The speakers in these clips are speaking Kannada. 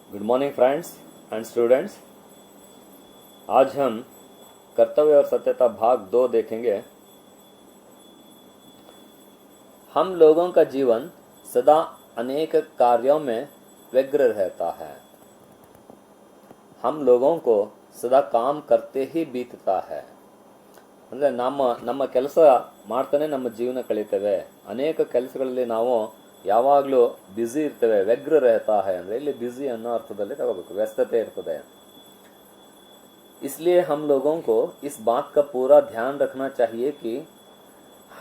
Good morning friends and students. आज हम कर्तव्य और सत्यता भाग 2 देखेंगे। हम लोगों का जीवन सदा अनेक कार्यों में व्यग्र रहता है। हम लोगों को सदा काम करते ही बीतता है। ಅಂದರೆ ನಮ್ಮ ಕೆಲಸ ಮಾಡ್ತಾನೆ ನಮ್ಮ ಜೀವನ ಕಳೀತೇವೆ। ಅನೇಕ ಕೆಲಸಗಳಲ್ಲಿ ನಾವು ಯಾವಾಗಲೂ ಬ್ಯುಸಿ ಇರ್ತೇವೆ। ವ್ಯಗ್ರ रहता है ಅಂದರೆ ಇಲ್ಲಿ ಬ್ಯುಸಿ ಅನ್ನೋ ಅರ್ಥದಲ್ಲಿ ತಗೋಬೇಕು, ವ್ಯಸ್ತತೆ ಇರ್ತದೆ। इसलिए हम लोगों को इस बात का पूरा ध्यान रखना चाहिए कि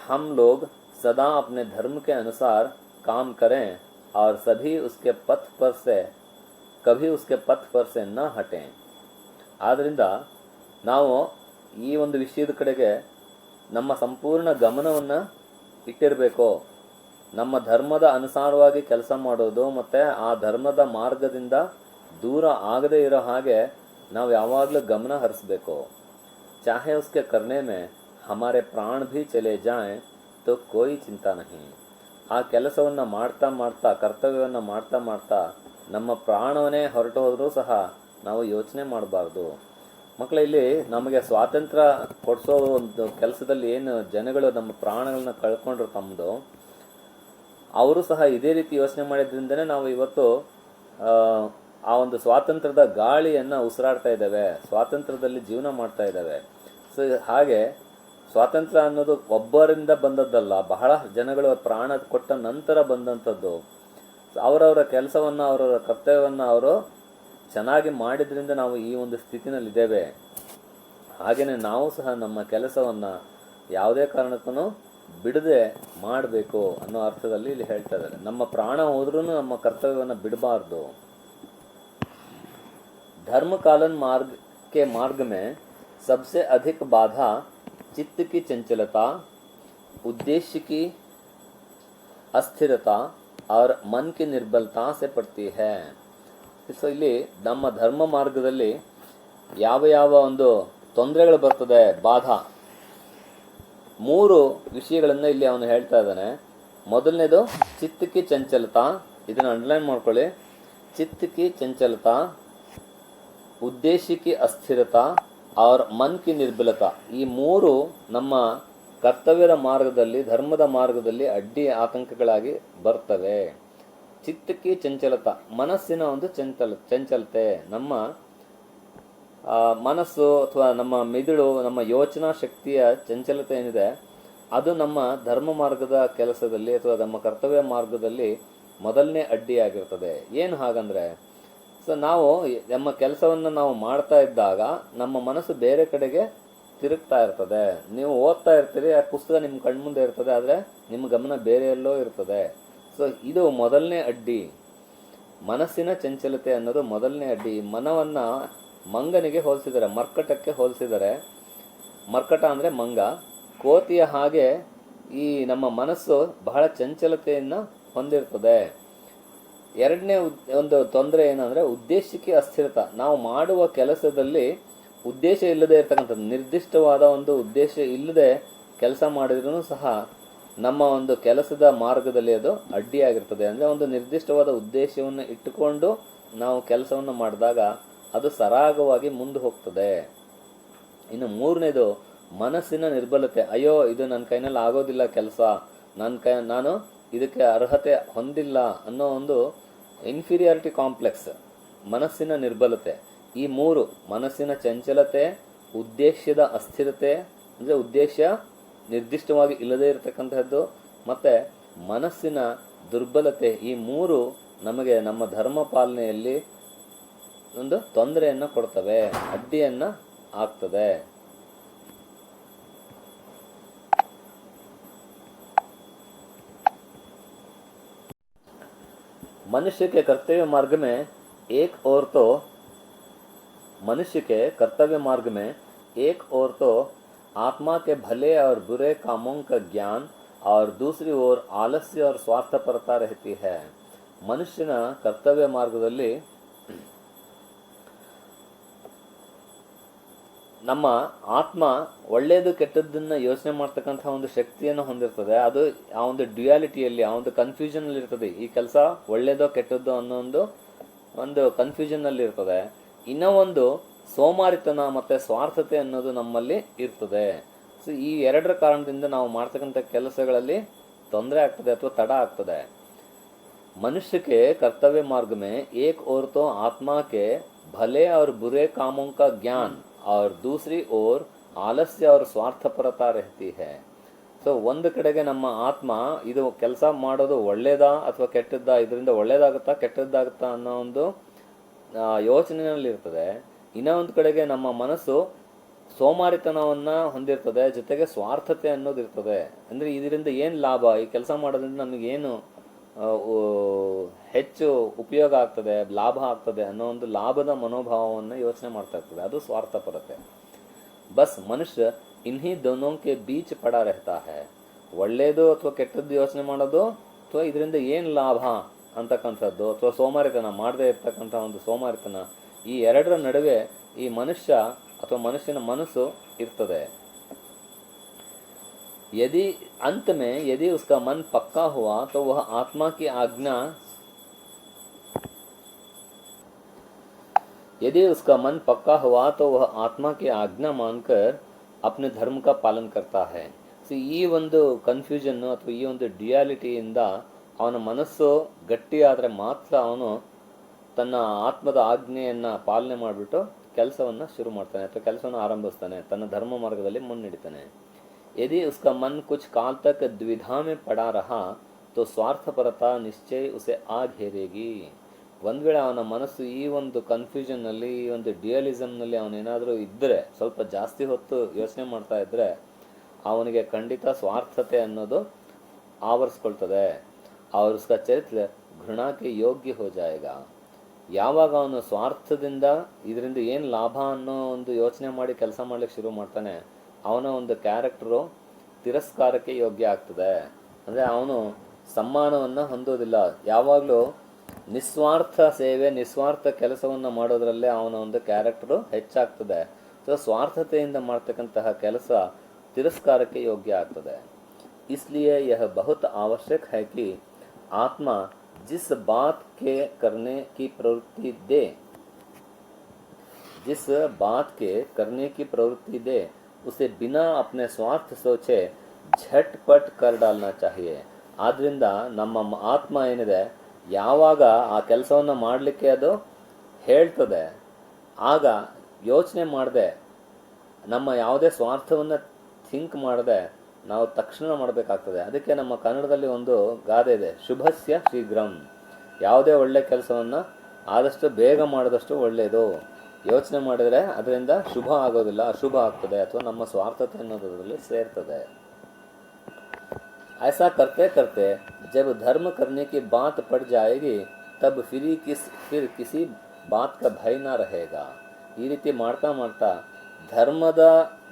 हम लोग सदा अपने धर्म के अनुसार काम करें और कभी उसके पथ पर से न हटें। ಆದ್ದರಿಂದ ನಾವು ಈ ಒಂದು ವಿಷಯದ ಕಡೆಗೆ ನಮ್ಮ ಸಂಪೂರ್ಣ ಗಮನವನ್ನು ಇಟ್ಟಿರಬೇಕು। ನಮ್ಮ ಧರ್ಮದ ಅನುಸಾರವಾಗಿ ಕೆಲಸ ಮಾಡೋದು ಮತ್ತು ಆ ಧರ್ಮದ ಮಾರ್ಗದಿಂದ ದೂರ ಆಗದೇ ಇರೋ ಹಾಗೆ ನಾವು ಯಾವಾಗಲೂ ಗಮನ ಹರಿಸಬೇಕು। चाहे उसके करने में हमारे प्राण भी चले जाएं तो कोई चिंता नहीं। ಆ ಕೆಲಸವನ್ನು ಮಾಡ್ತಾ ಮಾಡ್ತಾ ಕರ್ತವ್ಯವನ್ನು ಮಾಡ್ತಾ ಮಾಡ್ತಾ ನಮ್ಮ ಪ್ರಾಣವನ್ನೇ ಹೊರಟು ಹೋದರೂ ಸಹ ನಾವು ಯೋಚನೆ ಮಾಡಬಾರ್ದು। ಮಕ್ಕಳ, ಇಲ್ಲಿ ನಮಗೆ ಸ್ವಾತಂತ್ರ್ಯ ಕೊಡಿಸೋ ಒಂದು ಕೆಲಸದಲ್ಲಿ ಏನು ಜನಗಳು ನಮ್ಮ ಪ್ರಾಣಗಳನ್ನ ಕಳ್ಕೊಂಡ್ರು ತಮ್ಮದು, ಅವರು ಸಹ ಇದೇ ರೀತಿ ಯೋಚನೆ ಮಾಡಿದ್ರಿಂದನೇ ನಾವು ಇವತ್ತು ಆ ಒಂದು ಸ್ವಾತಂತ್ರ್ಯದ ಗಾಳಿಯನ್ನು ಉಸಿರಾಡ್ತಾ ಇದ್ದೇವೆ, ಸ್ವಾತಂತ್ರ್ಯದಲ್ಲಿ ಜೀವನ ಮಾಡ್ತಾ ಇದ್ದೇವೆ। ಸೊ ಹಾಗೆ ಸ್ವಾತಂತ್ರ್ಯ ಅನ್ನೋದು ಒಬ್ಬರಿಂದ ಬಂದದ್ದಲ್ಲ, ಬಹಳ ಜನಗಳು ಪ್ರಾಣ ಕೊಟ್ಟ ನಂತರ ಬಂದಂಥದ್ದು। ಅವರವರ ಕೆಲಸವನ್ನು ಅವರವರ ಕರ್ತವ್ಯವನ್ನು ಅವರು ಚೆನ್ನಾಗಿ ಮಾಡಿದ್ರಿಂದ ನಾವು ಈ ಒಂದು ಸ್ಥಿತಿನಲ್ಲಿದ್ದೇವೆ। ಹಾಗೆಯೇ ನಾವು ಸಹ ನಮ್ಮ ಕೆಲಸವನ್ನು ಯಾವುದೇ ಕಾರಣಕ್ಕೂ ಬಿಡದೆ ಮಾಡಬೇಕು ಅನ್ನೋ ಅರ್ಥದಲ್ಲಿ ಇಲ್ಲಿ ಹೇಳ್ತಾ ಇದ್ದಾರೆ। ನಮ್ಮ ಪ್ರಾಣ ಹೋದ್ರೂ ನಮ್ಮ ಕರ್ತವ್ಯವನ್ನು ಬಿಡಬಾರ್ದು। धर्म कालन मार्ग में सबसे अधिक बाधा चित्त की चंचलता, उद्देश्य की अस्थिरता और मन की निर्बलता से पड़ती है। ಸೊ ಇಲ್ಲಿ ನಮ್ಮ ಧರ್ಮ ಮಾರ್ಗದಲ್ಲಿ ಯಾವ ಯಾವ ಒಂದು ತೊಂದರೆಗಳು ಬರ್ತದೆ, ಬಾಧಾ, 3 ವಿಷಯಗಳನ್ನು ಇಲ್ಲಿ ಅವನು ಹೇಳ್ತಾ ಇದ್ದಾನೆ। ಮೊದಲನೇದು ಚಿತ್ತಕ್ಕೆ ಚಂಚಲತಾ, ಇದನ್ನು ಅಂಡರ್ಲೈನ್ ಮಾಡ್ಕೊಳ್ಳಿ। ಚಿತ್ತಕ್ಕೆ ಚಂಚಲತಾ, ಉದ್ದೇಶಕ್ಕೆ ಅಸ್ಥಿರತಾ और मन की ನಿರ್ಬಲತಾ, ಈ 3 ನಮ್ಮ ಕರ್ತವ್ಯದ ಮಾರ್ಗದಲ್ಲಿ, ಧರ್ಮದ ಮಾರ್ಗದಲ್ಲಿ ಅಡ್ಡಿ ಆತಂಕಗಳಾಗಿ ಬರ್ತವೆ। ಚಿತ್ತಕ್ಕೆ ಚಂಚಲತಾ, ಮನಸ್ಸಿನ ಒಂದು ಚಂಚಲತೆ, ನಮ್ಮ ಮನಸ್ಸು ಅಥವಾ ನಮ್ಮ ಮಿದುಳು, ನಮ್ಮ ಯೋಚನಾ ಶಕ್ತಿಯ ಚಂಚಲತೆ ಏನಿದೆ ಅದು ನಮ್ಮ ಧರ್ಮ ಮಾರ್ಗದ ಕೆಲಸದಲ್ಲಿ ಅಥವಾ ನಮ್ಮ ಕರ್ತವ್ಯ ಮಾರ್ಗದಲ್ಲಿ ಮೊದಲನೇ ಅಡ್ಡಿಯಾಗಿರ್ತದೆ। ಏನು ಹಾಗಂದ್ರೆ, ಸೊ ನಾವು ನಮ್ಮ ಕೆಲಸವನ್ನು ನಾವು ಮಾಡ್ತಾ ಇದ್ದಾಗ ನಮ್ಮ ಮನಸ್ಸು ಬೇರೆ ಕಡೆಗೆ ತಿರುಗ್ತಾ ಇರ್ತದೆ। ನೀವು ಓದ್ತಾ ಇರ್ತೀರಿ, ಆ ಪುಸ್ತಕ ನಿಮ್ಮ ಕಣ್ಮುಂದೆ ಇರ್ತದೆ, ಆದರೆ ನಿಮ್ಮ ಗಮನ ಬೇರೆ ಎಲ್ಲೋ ಇರ್ತದೆ। ಸೊ ಇದು ಮೊದಲನೇ ಅಡ್ಡಿ, ಮನಸ್ಸಿನ ಚಂಚಲತೆ ಅನ್ನೋದು ಮೊದಲನೇ ಅಡ್ಡಿ। ಮನವನ್ನು ಮಂಗನಿಗೆ ಹೋಲಿಸಿದ್ದಾರೆ, ಮರ್ಕಟಕ್ಕೆ ಹೋಲಿಸಿದ್ದಾರೆ। ಮರ್ಕಟ ಅಂದರೆ ಮಂಗ, ಕೋತಿಯ ಹಾಗೆ ಈ ನಮ್ಮ ಮನಸ್ಸು ಬಹಳ ಚಂಚಲತೆಯನ್ನು ಹೊಂದಿರ್ತದೆ। ಎರಡನೇ ಒಂದು ತೊಂದರೆ ಏನಂದರೆ ಉದ್ದೇಶಕ್ಕೆ ಅಸ್ಥಿರತೆ, ನಾವು ಮಾಡುವ ಕೆಲಸದಲ್ಲಿ ಉದ್ದೇಶ ಇಲ್ಲದೆ ಇರ್ತಕ್ಕಂಥದ್ದು, ನಿರ್ದಿಷ್ಟವಾದ ಒಂದು ಉದ್ದೇಶ ಇಲ್ಲದೆ ಕೆಲಸ ಮಾಡಿದ್ರೂ ಸಹ ನಮ್ಮ ಒಂದು ಕೆಲಸದ ಮಾರ್ಗದಲ್ಲಿ ಅದು ಅಡ್ಡಿಯಾಗಿರ್ತದೆ। ಅಂದರೆ ಒಂದು ನಿರ್ದಿಷ್ಟವಾದ ಉದ್ದೇಶವನ್ನು ಇಟ್ಟುಕೊಂಡು ನಾವು ಕೆಲಸವನ್ನು ಮಾಡಿದಾಗ ಅದು ಸರಾಗವಾಗಿ ಮುಂದೆ ಹೋಗ್ತದೆ। ಇನ್ನು 3ನೇದು ಮನಸ್ಸಿನ ನಿರ್ಬಲತೆ, ಅಯ್ಯೋ ಇದು ನನ್ನ ಕೈನಲ್ಲಿ ಆಗೋದಿಲ್ಲ ಕೆಲಸ, ನಾನು ಇದಕ್ಕೆ ಅರ್ಹತೆ ಹೊಂದಿಲ್ಲ ಅನ್ನೋ ಒಂದು ಇನ್ಫೀರಿಯಾರಿಟಿ ಕಾಂಪ್ಲೆಕ್ಸ್, ಮನಸ್ಸಿನ ನಿರ್ಬಲತೆ। ಈ 3 ಮನಸ್ಸಿನ ಚಂಚಲತೆ, ಉದ್ದೇಶದ ಅಸ್ಥಿರತೆ ಅಂದರೆ ಉದ್ದೇಶ ನಿರ್ದಿಷ್ಟವಾಗಿ ಇಲ್ಲದೇ ಇರತಕ್ಕಂಥದ್ದು, ಮತ್ತು ಮನಸ್ಸಿನ ದುರ್ಬಲತೆ, ಈ 3 ನಮಗೆ ನಮ್ಮ ಧರ್ಮ ಪಾಲನೆಯಲ್ಲಿ ಒಂದು ತೊಂದರೆಯನ್ನು ಕೊಡ್ತವೆ, ಅಡ್ಡಿಯನ್ನು ಆಗ್ತದೆ। मनुष्य के कर्तव्य मार्ग में एक ओर तो आत्मा के भले और बुरे कामों का ज्ञान और दूसरी ओर आलस्य और स्वार्थपरता रहती है। ಮನುಷ್ಯನ ಕರ್ತವ್ಯ ಮಾರ್ಗದಲ್ಲಿ ನಮ್ಮ ಆತ್ಮ ಒಳ್ಳೆಯದು ಕೆಟ್ಟದ್ದನ್ನು ಯೋಚನೆ ಮಾಡ್ತಕ್ಕಂಥ ಒಂದು ಶಕ್ತಿಯನ್ನು ಹೊಂದಿರ್ತದೆ। ಅದು ಆ ಒಂದು ಡ್ಯುಯಾಲಿಟಿಯಲ್ಲಿ, ಆ ಒಂದು ಕನ್ಫ್ಯೂಷನಲ್ಲಿ ಇರ್ತದೆ, ಈ ಕೆಲಸ ಒಳ್ಳೆಯದೋ ಕೆಟ್ಟದ್ದೋ ಅನ್ನೋ ಒಂದು ಒಂದು ಕನ್ಫ್ಯೂಷನ್ನಲ್ಲಿ ಇರ್ತದೆ. ಇನ್ನೂ ಒಂದು ಸೋಮಾರಿತನ ಮತ್ತು ಸ್ವಾರ್ಥತೆ ಅನ್ನೋದು ನಮ್ಮಲ್ಲಿ ಇರ್ತದೆ. ಸೊ ಈ ಎರಡರ ಕಾರಣದಿಂದ ನಾವು ಮಾಡ್ತಕ್ಕಂಥ ಕೆಲಸಗಳಲ್ಲಿ ತೊಂದರೆ ಆಗ್ತದೆ ಅಥವಾ ತಡ ಆಗ್ತದೆ. मनुष्य के कर्तव्य मार्ग में एक ओर तो आत्मा के भले और बुरे कामों का ज्ञान और दूसरी ओर आलस्य और स्वार्थपरता रहती है. ಸೊ ಒಂದು ಕಡೆಗೆ ನಮ್ಮ ಆತ್ಮ ಇದು ಕೆಲಸ ಮಾಡೋದು ಒಳ್ಳೇದಾ ಅಥವಾ ಕೆಟ್ಟದ್ದಾ, ಇದರಿಂದ ಒಳ್ಳೇದಾಗುತ್ತಾ ಕೆಟ್ಟದ್ದಾಗುತ್ತಾ ಅನ್ನೋ ಒಂದು ಯೋಚನೆಯಲ್ಲಿರ್ತದೆ. ಇನ್ನೂ ಒಂದು ಕಡೆಗೆ ನಮ್ಮ ಮನಸ್ಸು ಸೋಮಾರಿತನವನ್ನು ಹೊಂದಿರ್ತದೆ, ಜೊತೆಗೆ ಸ್ವಾರ್ಥತೆ ಅನ್ನೋದಿರ್ತದೆ. ಅಂದರೆ ಇದರಿಂದ ಏನು ಲಾಭ, ಈ ಕೆಲಸ ಮಾಡೋದ್ರಿಂದ ನಮಗೇನು ಹೆಚ್ಚು ಉಪಯೋಗ ಆಗ್ತದೆ, ಲಾಭ ಆಗ್ತದೆ ಅನ್ನೋ ಒಂದು ಲಾಭದ ಮನೋಭಾವವನ್ನು ಯೋಚನೆ ಮಾಡ್ತಾ ಇರ್ತದೆ. ಅದು ಸ್ವಾರ್ಥಪರತೆ. ಬಸ್ ಮನುಷ್ಯ ಇನ್ಹಿ ದೋನೋಂಕೆ ಬೀಚ್ ಪಡ रहता है. ಒಳ್ಳೆಯದು ಅಥವಾ ಕೆಟ್ಟದ್ದು ಯೋಚನೆ ಮಾಡೋದು, ಅಥವಾ ಇದರಿಂದ ಏನು ಲಾಭ ಅಂತಕ್ಕಂಥದ್ದು, ಅಥವಾ ಸೋಮಾರಿತನ ಮಾಡದೇ ಇರ್ತಕ್ಕಂಥ ಒಂದು ಸೋಮಾರಿತನ, ಈ ಎರಡರ ನಡುವೆ ಈ ಮನುಷ್ಯ ಅಥವಾ ಮನುಷ್ಯನ ಮನಸ್ಸು ಇರ್ತದೆ. यदि अंत में यदि उसका मन पक्का हुआ तो वह आत्मा की आज्ञा यदि उसका मन पक्का हुआ तो वह आत्मा की आज्ञा मानकर अपने धर्म का पालन करता है. ಸೊ ಈ ಒಂದು ಕನ್ಫ್ಯೂಷನ್ನು ಅಥವಾ ಈ ಒಂದು ಡ್ಯುಯಾಲಿಟಿಯಿಂದ ಅವನ ಮನಸ್ಸು ಗಟ್ಟಿಯಾದರೆ ಮಾತ್ರ ಅವನು ತನ್ನ ಆತ್ಮದ ಆಜ್ಞೆಯನ್ನು ಪಾಲನೆ ಮಾಡಿಬಿಟ್ಟು ಕೆಲಸವನ್ನು ಶುರು ಮಾಡ್ತಾನೆ ಅಥವಾ ಕೆಲಸವನ್ನು ಆರಂಭಿಸ್ತಾನೆ, ತನ್ನ ಧರ್ಮ ಮಾರ್ಗದಲ್ಲಿ ಮುನ್ನಡಿತಾನೆ. यदि उसका मन कुछ काल तक द्विधा में पड़ा रहा तो स्वार्थपरता निश्चय उसे आ घेरेगी. ಒಂದು ವೇಳೆ ಅವನ ಮನಸ್ಸು ಈ ಒಂದು ಕನ್ಫ್ಯೂಷನ್ನಲ್ಲಿ, ಈ ಒಂದು ಡ್ಯುಯಲಿಸಮ್ನಲ್ಲಿ ಅವನೇನಾದರೂ ಇದ್ದರೆ, ಸ್ವಲ್ಪ ಜಾಸ್ತಿ ಹೊತ್ತು ಯೋಚನೆ ಮಾಡ್ತಾ ಇದ್ದರೆ, ಅವನಿಗೆ ಖಂಡಿತ ಸ್ವಾರ್ಥತೆ ಅನ್ನೋದು ಆವರಿಸ್ಕೊಳ್ತದೆ. और उसका चरित्र घृणा के योग्य हो जाएगा. ಯಾವಾಗ ಅವನು ಸ್ವಾರ್ಥದಿಂದ ಇದರಿಂದ ಏನು ಲಾಭ ಅನ್ನೋ ಒಂದು ಯೋಚನೆ ಮಾಡಿ ಕೆಲಸ ಮಾಡ್ಲಿಕ್ಕೆ ಶುರು ಮಾಡ್ತಾನೆ, ಅವನ ಒಂದು ಕ್ಯಾರೆಕ್ಟರು ತಿರಸ್ಕಾರಕ್ಕೆ ಯೋಗ್ಯ ಆಗ್ತದೆ. ಅಂದರೆ ಅವನು ಸಮ್ಮಾನವನ್ನು ಹೊಂದೋದಿಲ್ಲ. ಯಾವಾಗಲೂ ನಿಸ್ವಾರ್ಥ ಸೇವೆ, ನಿಸ್ವಾರ್ಥ ಕೆಲಸವನ್ನು ಮಾಡೋದ್ರಲ್ಲೇ ಅವನ ಒಂದು ಕ್ಯಾರೆಕ್ಟರು ಹೆಚ್ಚಾಗ್ತದೆ. ಸೊ ಸ್ವಾರ್ಥತೆಯಿಂದ ಮಾಡ್ತಕ್ಕಂತಹ ಕೆಲಸ ತಿರಸ್ಕಾರಕ್ಕೆ ಯೋಗ್ಯ ಆಗ್ತದೆ. इसलिए यह बहुत आवश्यक है कि आत्मा जिस बात के करने की प्रवृत्ति दे जिस बात के करने की प्रवृत्ति दे उसे बिना अपने स्वार्थ सोचे झटपट कर डालना चाहिए. ಆದ್ದರಿಂದ ನಮ್ಮ ಆತ್ಮ ಏನಿದೆ, ಯಾವಾಗ ಆ ಕೆಲಸವನ್ನು ಮಾಡಲಿಕ್ಕೆ ಅದು ಹೇಳ್ತದೆ, ಆಗ ಯೋಚನೆ ಮಾಡದೆ, ನಮ್ಮ ಯಾವುದೇ ಸ್ವಾರ್ಥವನ್ನು ಥಿಂಕ್ ಮಾಡದೆ ನಾವು ತಕ್ಷಣ ಮಾಡಬೇಕಾಗ್ತದೆ. ಅದಕ್ಕೆ ನಮ್ಮ ಕನ್ನಡದಲ್ಲಿ ಒಂದು ಗಾದೆ ಇದೆ, ಶುಭಸ್ಯ ಶೀಘ್ರಂ. ಯಾವುದೇ ಒಳ್ಳೆ ಕೆಲಸವನ್ನು ಆದಷ್ಟು ಬೇಗ ಮಾಡಿದಷ್ಟು ಒಳ್ಳೆಯದು. ಯೋಚನೆ ಮಾಡಿದರೆ ಅದರಿಂದ ಶುಭ ಆಗೋದಿಲ್ಲ, ಅಶುಭ ಆಗ್ತದೆ, ಅಥವಾ ನಮ್ಮ ಸ್ವಾರ್ಥತೆ ಅನ್ನೋದರಲ್ಲಿ ಸೇರ್ತದೆ. ऐसा करते करते जब धर्म करने की बात पड़ जाएगी तब फिर किसी बात का भय ना रहेगा. ಈ ರೀತಿ ಮಾಡ್ತಾ ಮಾಡ್ತಾ ಧರ್ಮದ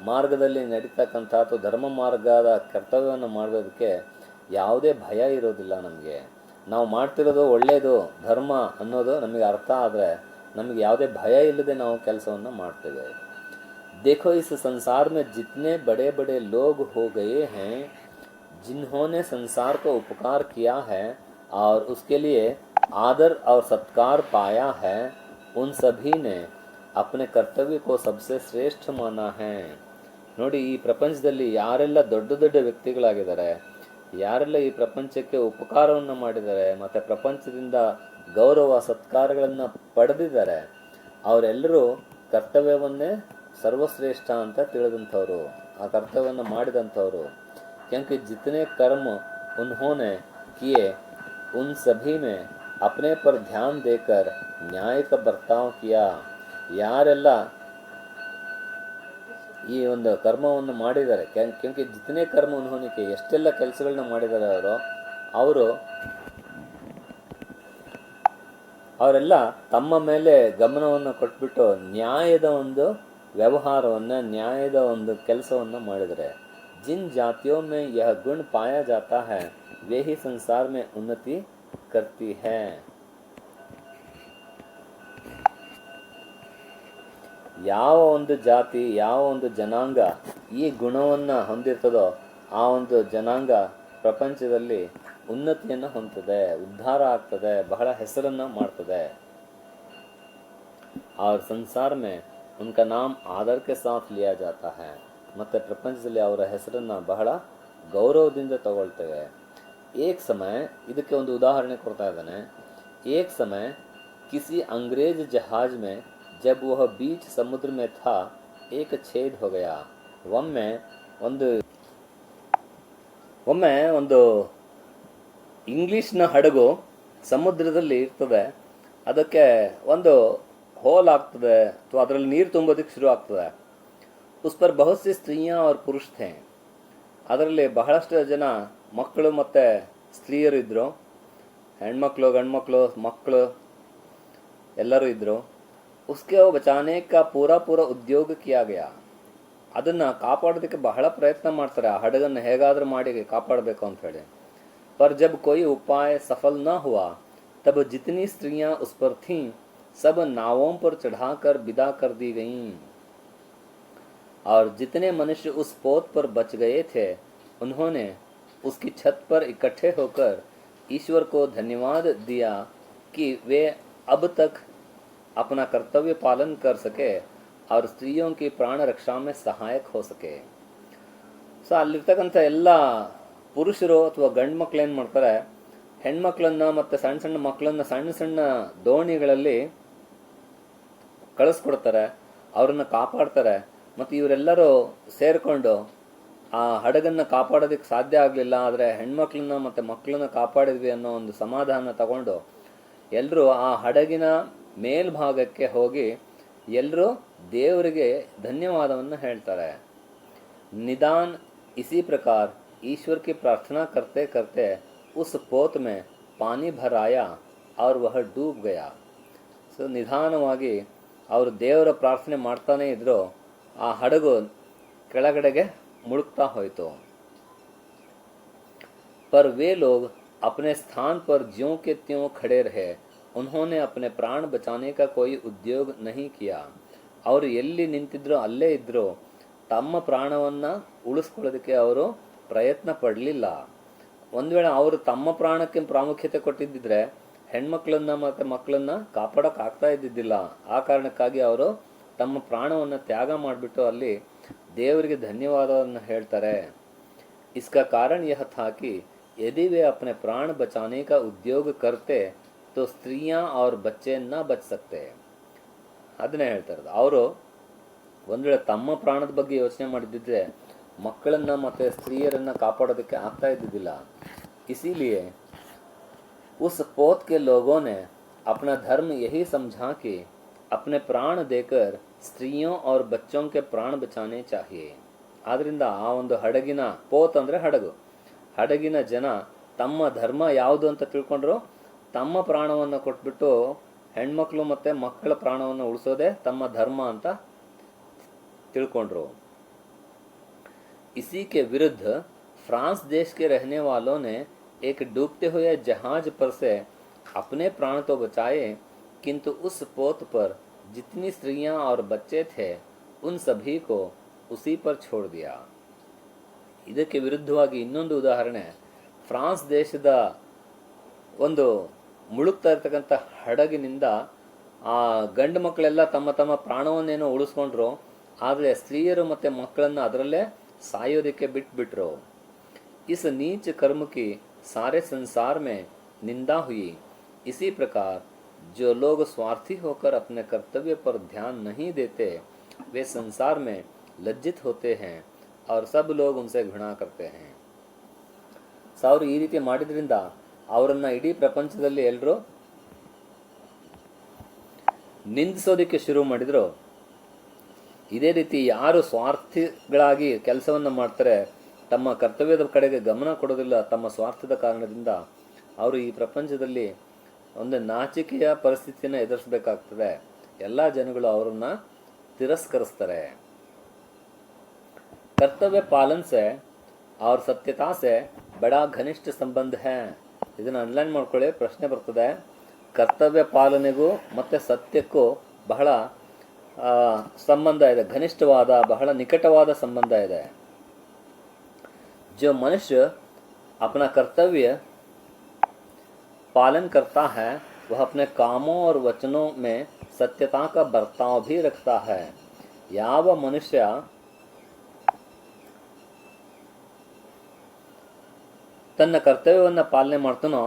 ಮಾರ್ಗದಲ್ಲಿ ನಡೀತಕ್ಕಂಥ ಅಥವಾ ಧರ್ಮ ಮಾರ್ಗದ ಕರ್ತವ್ಯವನ್ನು ಮಾಡೋದಕ್ಕೆ ಯಾವುದೇ ಭಯ ಇರೋದಿಲ್ಲ. ನಮಗೆ ನಾವು ಮಾಡ್ತಿರೋದು ಒಳ್ಳೆಯದು, ಧರ್ಮ ಅನ್ನೋದು ನಮಗೆ ಅರ್ಥ ಆದರೆ ನಮಗೆ ಯಾವುದೇ ಭಯ ಇಲ್ಲದೆ ನಾವು ಕೆಲಸವನ್ನು ಮಾಡ್ತೇವೆ. देखो इस संसार में जितने बड़े बड़े लोग हो गए हैं जिन्होंने संसार को उपकार किया है और उसके लिए आदर और सत्कार पाया है, उन सभी ने अपने कर्तव्य को सबसे ಶ್ರೇಷ್ಠ ಮಾನಾ है. ನೋಡಿ, ಈ ಪ್ರಪಂಚದಲ್ಲಿ ಯಾರೆಲ್ಲ ದೊಡ್ಡ ದೊಡ್ಡ ವ್ಯಕ್ತಿಗಳಾಗಿದ್ದಾರೆ, ಯಾರೆಲ್ಲ ಈ ಪ್ರಪಂಚಕ್ಕೆ ಉಪಕಾರವನ್ನು ಮಾಡಿದ್ದಾರೆ ಮತ್ತು ಪ್ರಪಂಚದಿಂದ ಗೌರವ ಸತ್ಕಾರಗಳನ್ನು ಪಡೆದಿದ್ದಾರೆ, ಅವರೆಲ್ಲರೂ ಕರ್ತವ್ಯವನ್ನೇ ಸರ್ವಶ್ರೇಷ್ಠ ಅಂತ ತಿಳಿದಂಥವ್ರು, ಆ ಕರ್ತವ್ಯವನ್ನು ಮಾಡಿದಂಥವ್ರು. क्योंकि जितने कर्म उन्होंने किए उन सभी में अपने पर ध्यान देकर न्याय का बर्ताव किया. ಯಾರೆಲ್ಲ ಈ ಒಂದು ಕರ್ಮವನ್ನು ಮಾಡಿದ್ದಾರೆ, ಕ್योंकि जितने कर्म उन्होंने किए, ಎಷ್ಟೆಲ್ಲ ಕೆಲಸಗಳನ್ನ ಮಾಡಿದ್ದಾರೆ ಅವರೆಲ್ಲ ತಮ್ಮ ಮೇಲೆ ಗಮನವನ್ನು ಕೊಟ್ಬಿಟ್ಟು ನ್ಯಾಯದ ಒಂದು ವ್ಯವಹಾರವನ್ನು, ನ್ಯಾಯದ ಒಂದು ಕೆಲಸವನ್ನು ಮಾಡಿದ್ದಾರೆ. जिन जातियों में यह गुण पाया जाता है वे ही संसार में उन्नति करती है. ಯಾವ ಒಂದು ಜಾತಿ, ಯಾವ ಒಂದು ಜನಾಂಗ ಈ ಗುಣವನ್ನು ಹೊಂದಿರ್ತದೋ ಆ ಒಂದು ಜನಾಂಗ ಪ್ರಪಂಚದಲ್ಲಿ ಉನ್ನತಿಯನ್ನು ಹೊಂದುತ್ತದೆ, ಉದ್ಧಾರ ಆಗ್ತದೆ, ಬಹಳ ಹೆಸರನ್ನು ಮಾಡ್ತದೆ. और संसार में उनका नाम आदर के साथ लिया जाता है ಮತ್ತು ಪ್ರಪಂಚದಲ್ಲಿ ಅವರ ಹೆಸರನ್ನು ಬಹಳ ಗೌರವದಿಂದ ತಗೊಳ್ತೇವೆ. एक समय ಇದಕ್ಕೆ ಒಂದು ಉದಾಹರಣೆ ಕೊಡ್ತಾ ಇದ್ದಾನೆ. एक समय किसी अंग्रेज जहाज में जब वह बीच समुद्र में था एक छेद हो गया. ಒಮ್ಮೆ ಒಂದು ಇಂಗ್ಲಿಷ್ನ ಹಡಗು ಸಮುದ್ರದಲ್ಲಿ ಇರ್ತದೆ. ಅದಕ್ಕೆ ಒಂದು ಹೋಲ್ ಆಗ್ತದೆ ಅಥವಾ ಅದರಲ್ಲಿ ನೀರು ತುಂಬೋದಕ್ಕೆ ಶುರು ಆಗ್ತದೆ. ಉಸ್ ಪರ್ ಬಹುತ್ ಸಿ ಸ್ತ್ರೀಯಾ और पुरुष थे. ಅದರಲ್ಲಿ ಬಹಳಷ್ಟು ಜನ ಮಕ್ಕಳು ಮತ್ತು ಸ್ತ್ರೀಯರು ಇದ್ದರು. ಹೆಣ್ಮಕ್ಳು ಗಂಡ್ಮಕ್ಳು ಮಕ್ಕಳು ಎಲ್ಲರೂ ಇದ್ದರು. ಉಸ್ಕೆ ಬಚಾನೆ ಕಾ ಪೂರಾ ಉದ್ಯೋಗ ಕಿಯಾ ಗಯಾ. ಅದನ್ನು ಕಾಪಾಡೋದಕ್ಕೆ ಬಹಳ ಪ್ರಯತ್ನ ಮಾಡ್ತಾರೆ. ಆ ಹಡಗನ್ನು ಹೇಗಾದರೂ ಮಾಡಿ ಕಾಪಾಡಬೇಕು ಅಂತ ಹೇಳಿ. ಪರ್ ಜಬ್ ಕೋಯಿ ಉಪಾಯ ಸಫಲ್ ನ ಹುआ तब जितनी स्त्रियां उस पर थीं सब नावों पर चढ़ाकर विदा कर दी गईं और जितने मनुष्य उस पोत पर बच गए थे उन्होंने उसकी छत पर इकट्ठे होकर ईश्वर को धन्यवाद दिया कि वे अब तक अपना कर्तव्य पालन कर सके और स्त्रियों की प्राण रक्षा में सहायक हो सके. ಸೊ ಅಲ್ಲಿರ್ತಕ್ಕಂಥ ಎಲ್ಲ ಪುರುಷರು ಅಥವಾ ಗಂಡು ಮಕ್ಳು ಏನು ಮಾಡ್ತಾರೆ, ಹೆಣ್ಮಕ್ಳನ್ನ ಮತ್ತು ಸಣ್ಣ ಸಣ್ಣ ಮಕ್ಕಳನ್ನ ಸಣ್ಣ ಸಣ್ಣ ದೋಣಿಗಳಲ್ಲಿ ಕಳಿಸ್ಕೊಡ್ತಾರೆ, ಅವ್ರನ್ನ ಕಾಪಾಡ್ತಾರೆ. ಮತ್ತು ಇವರೆಲ್ಲರೂ ಸೇರಿಕೊಂಡು ಆ ಹಡಗನ್ನು ಕಾಪಾಡೋದಕ್ಕೆ ಸಾಧ್ಯ ಆಗಲಿಲ್ಲ, ಆದರೆ ಹೆಣ್ಮಕ್ಳನ್ನ ಮತ್ತು ಮಕ್ಕಳನ್ನ ಕಾಪಾಡಿದ್ವಿ ಅನ್ನೋ ಒಂದು ಸಮಾಧಾನ ತಗೊಂಡು ಎಲ್ಲರೂ ಆ ಹಡಗಿನ ಮೇಲ್ಭಾಗಕ್ಕೆ ಹೋಗಿ ಎಲ್ಲರೂ ದೇವರಿಗೆ ಧನ್ಯವಾದವನ್ನು ಹೇಳ್ತಾರೆ. निदान इसी प्रकार ईश्वर की प्रार्थना करते करते उस पोत में पानी भर आया और वह डूब गया. ಸೊ ನಿಧಾನವಾಗಿ ಅವರು ದೇವರ ಪ್ರಾರ್ಥನೆ ಮಾಡ್ತಾನೆ ಇದ್ರು. ಆ ಹಡಗು ಕೆಳಗಡೆಗೆ ಮುಳುಗ್ತಾ ಹೋಯಿತು. पर वे लोग अपने स्थान पर ज्यों के त्यों खड़े रहे. उन्होंने अपने प्राण बचाने का कोई उद्योग नहीं किया. ಅವರು ಎಲ್ಲಿ ನಿಂತಿದ್ರು ಅಲ್ಲೇ ಇದ್ರು. ತಮ್ಮ ಪ್ರಾಣವನ್ನು ಉಳಿಸ್ಕೊಳ್ಳೋದಕ್ಕೆ ಅವರು ಪ್ರಯತ್ನ ಪಡಲಿಲ್ಲ. ಒಂದು ವೇಳೆ ಅವರು ತಮ್ಮ ಪ್ರಾಣಕ್ಕೆ ಪ್ರಾಮುಖ್ಯತೆ ಕೊಟ್ಟಿದ್ದಿದ್ರೆ ಹೆಣ್ಮಕ್ಳನ್ನ ಮತ್ತು ಮಕ್ಕಳನ್ನ ಕಾಪಾಡೋಕ್ಕಾಗ್ತಾ ಇದ್ದಿದ್ದಿಲ್ಲ. ಆ ಕಾರಣಕ್ಕಾಗಿ ಅವರು ತಮ್ಮ ಪ್ರಾಣವನ್ನು ತ್ಯಾಗ ಮಾಡಿಬಿಟ್ಟು ಅಲ್ಲಿ ದೇವರಿಗೆ ಧನ್ಯವಾದವನ್ನು ಹೇಳ್ತಾರೆ. इसका कारण यह था कि यदि वे अपने प्राण बचाने का उद्योग करते तो स्त्रियां और बच्चे न बच सकते. ಅದನ್ನೇ ಹೇಳ್ತಾರೆ. ಅವರು ಒಂದು ವೇಳೆ ತಮ್ಮ ಪ್ರಾಣದ ಬಗ್ಗೆ ಯೋಚನೆ ಮಾಡಿದ್ದಿದ್ರೆ ಮಕ್ಕಳನ್ನ ಮತ್ತು ಸ್ತ್ರೀಯರನ್ನ ಕಾಪಾಡೋದಕ್ಕೆ ಆಗ್ತಾ ಇದ್ದಿದ್ದಿಲ್ಲ. इसीलिए उस पोत के लोगों ने अपना धर्म यही समझा कि अपने प्राण देकर स्त्रियों और बच्चों के प्राण बचाने चाहिए. ಆದ್ರಿಂದ ಆ ಒಂದು ಹಡಗಿನ ಪೋತ್ ಅಂದರೆ ಹಡಗು, ಹಡಗಿನ ಜನ ತಮ್ಮ ಧರ್ಮ ಯಾವುದು ಅಂತ ತಿಳ್ಕೊಂಡ್ರು. ತಮ್ಮ ಪ್ರಾಣವನ್ನು ಕೊಟ್ಬಿಟ್ಟು ಹೆಣ್ಮಕ್ಳು ಮತ್ತು ಮಕ್ಕಳ ಪ್ರಾಣವನ್ನು ಉಳಿಸೋದೇ ತಮ್ಮ ಧರ್ಮ ಅಂತ तिलकोंड्रो. इसी के विरुद्ध फ्रांस देश के रहने वालों ने एक डूबते हुए जहाज पर से अपने प्राण तो बचाए, किंतु उस पोत पर जितनी स्त्रियां और बच्चे थे उन सभी को उसी पर छोड़ दिया. ಇದಕ್ಕೆ ವಿರುದ್ಧವಾಗಿ ಇನ್ನೊಂದು ಉದಾಹರಣೆ. ಫ್ರಾನ್ಸ್ ದೇಶದ ಒಂದು ಮುಳುಗ್ತಾ ಇರ್ತಕ್ಕಂಥ ಹಡಗಿನಿಂದ ಆ ಗಂಡು ಮಕ್ಕಳೆಲ್ಲ ತಮ್ಮ ತಮ್ಮ ಪ್ರಾಣವನ್ನೇನೋ ಉಳಿಸ್ಕೊಂಡ್ರು, ಆದರೆ ಸ್ತ್ರೀಯರು ಮತ್ತು ಮಕ್ಕಳನ್ನು ಅದರಲ್ಲೇ ಸಾಯೋದಕ್ಕೆ ಬಿಟ್ಬಿಟ್ರು. इस नीच कर्म की सारे संसार में निंदा हुई. इसी प्रकार जो लोग स्वार्थी होकर अपने कर्तव्य पर ध्यान नहीं देते वे संसार में लज्जित होते हैं और सब लोग उनसे घृणा करते हैं. ಅವರು ಈ ರೀತಿ ಮಾಡಿದ್ರಿಂದ ಅವರನ್ನು ಇಡೀ ಪ್ರಪಂಚದಲ್ಲಿ ಎಲ್ಲರೂ ನಿಂದಿಸೋದಕ್ಕೆ ಶುರು ಮಾಡಿದ್ರು. ಇದೇ ರೀತಿ ಯಾರು ಸ್ವಾರ್ಥಿಗಳಾಗಿ ಕೆಲಸವನ್ನು ಮಾಡ್ತಾರೆ, ತಮ್ಮ ಕರ್ತವ್ಯದ ಕಡೆಗೆ ಗಮನ ಕೊಡೋದಿಲ್ಲ, ತಮ್ಮ ಸ್ವಾರ್ಥದ ಕಾರಣದಿಂದ ಅವರು ಈ ಪ್ರಪಂಚದಲ್ಲಿ ಒಂದು ನಾಚಿಕೆಯ ಪರಿಸ್ಥಿತಿಯನ್ನು ಎದುರಿಸಬೇಕಾಗ್ತದೆ. ಎಲ್ಲ ಜನಗಳು ಅವರನ್ನು ತಿರಸ್ಕರಿಸ್ತಾರೆ. ಕರ್ತವ್ಯ ಪಾಲನ್ ಸೆ और सत्यता से बड़ा घनिष्ठ संबंध है. ಇದನ್ನು ಅನ್ಲೈನ್ ಮಾಡ್ಕೊಳ್ಳಿ, ಪ್ರಶ್ನೆ ಬರ್ತದೆ. ಕರ್ತವ್ಯ ಪಾಲನೆಗೂ ಮತ್ತು ಸತ್ಯಕ್ಕೂ ಬಹಳ ಸಂಬಂಧ ಇದೆ, घनिष्ठವಾದ ಬಹಳ ನಿಕಟವಾದ ಸಂಬಂಧ ಇದೆ. जो मनुष्य अपना कर्तव्य पालन करता है वह अपने कामों और वचनों में सत्यता का बर्ताव भी रखता है। ಯಾವ ಮನುಷ್ಯ ತನ್ನ ಕರ್ತವ್ಯವನ್ನು ಪಾಲನೆ ಮಾಡ್ತಾನೋ,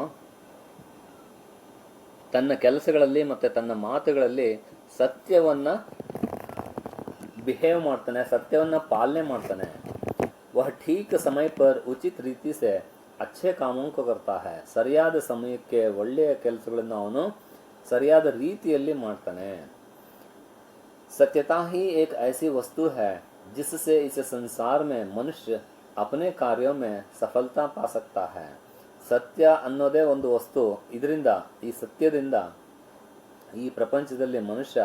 ತನ್ನ ಕೆಲಸಗಳಲ್ಲಿ ಮತ್ತು ತನ್ನ ಮಾತುಗಳಲ್ಲಿ ಸತ್ಯವನ್ನು बिहेव ಮಾಡ್ತಾನೆ, ಸತ್ಯವನ್ನು ಪಾಲನೆ ಮಾಡ್ತಾನೆ, वह ठीक समय पर उचित रीति से अच्छे कामों को करता है, ಸರಿಯಾದ ಸಮಯಕ್ಕೆ ಒಳ್ಳೆಯ ಕೆಲಸಗಳನ್ನು ಅವನು ಸರಿಯಾದ ರೀತಿಯಲ್ಲಿ ಮಾಡ್ತಾನೆ। सत्यता ही एक ऐसी वस्तु है जिससे इस संसार में मनुष्य अपने कार्यों में सफलता पा सकता है। ಸತ್ಯ ಅನ್ನೋದೇ ಒಂದು ವಸ್ತು, ಇದರಿಂದ ಈ ಸತ್ಯದಿಂದ ಈ ಪ್ರಪಂಚದಲ್ಲಿ ಮನುಷ್ಯ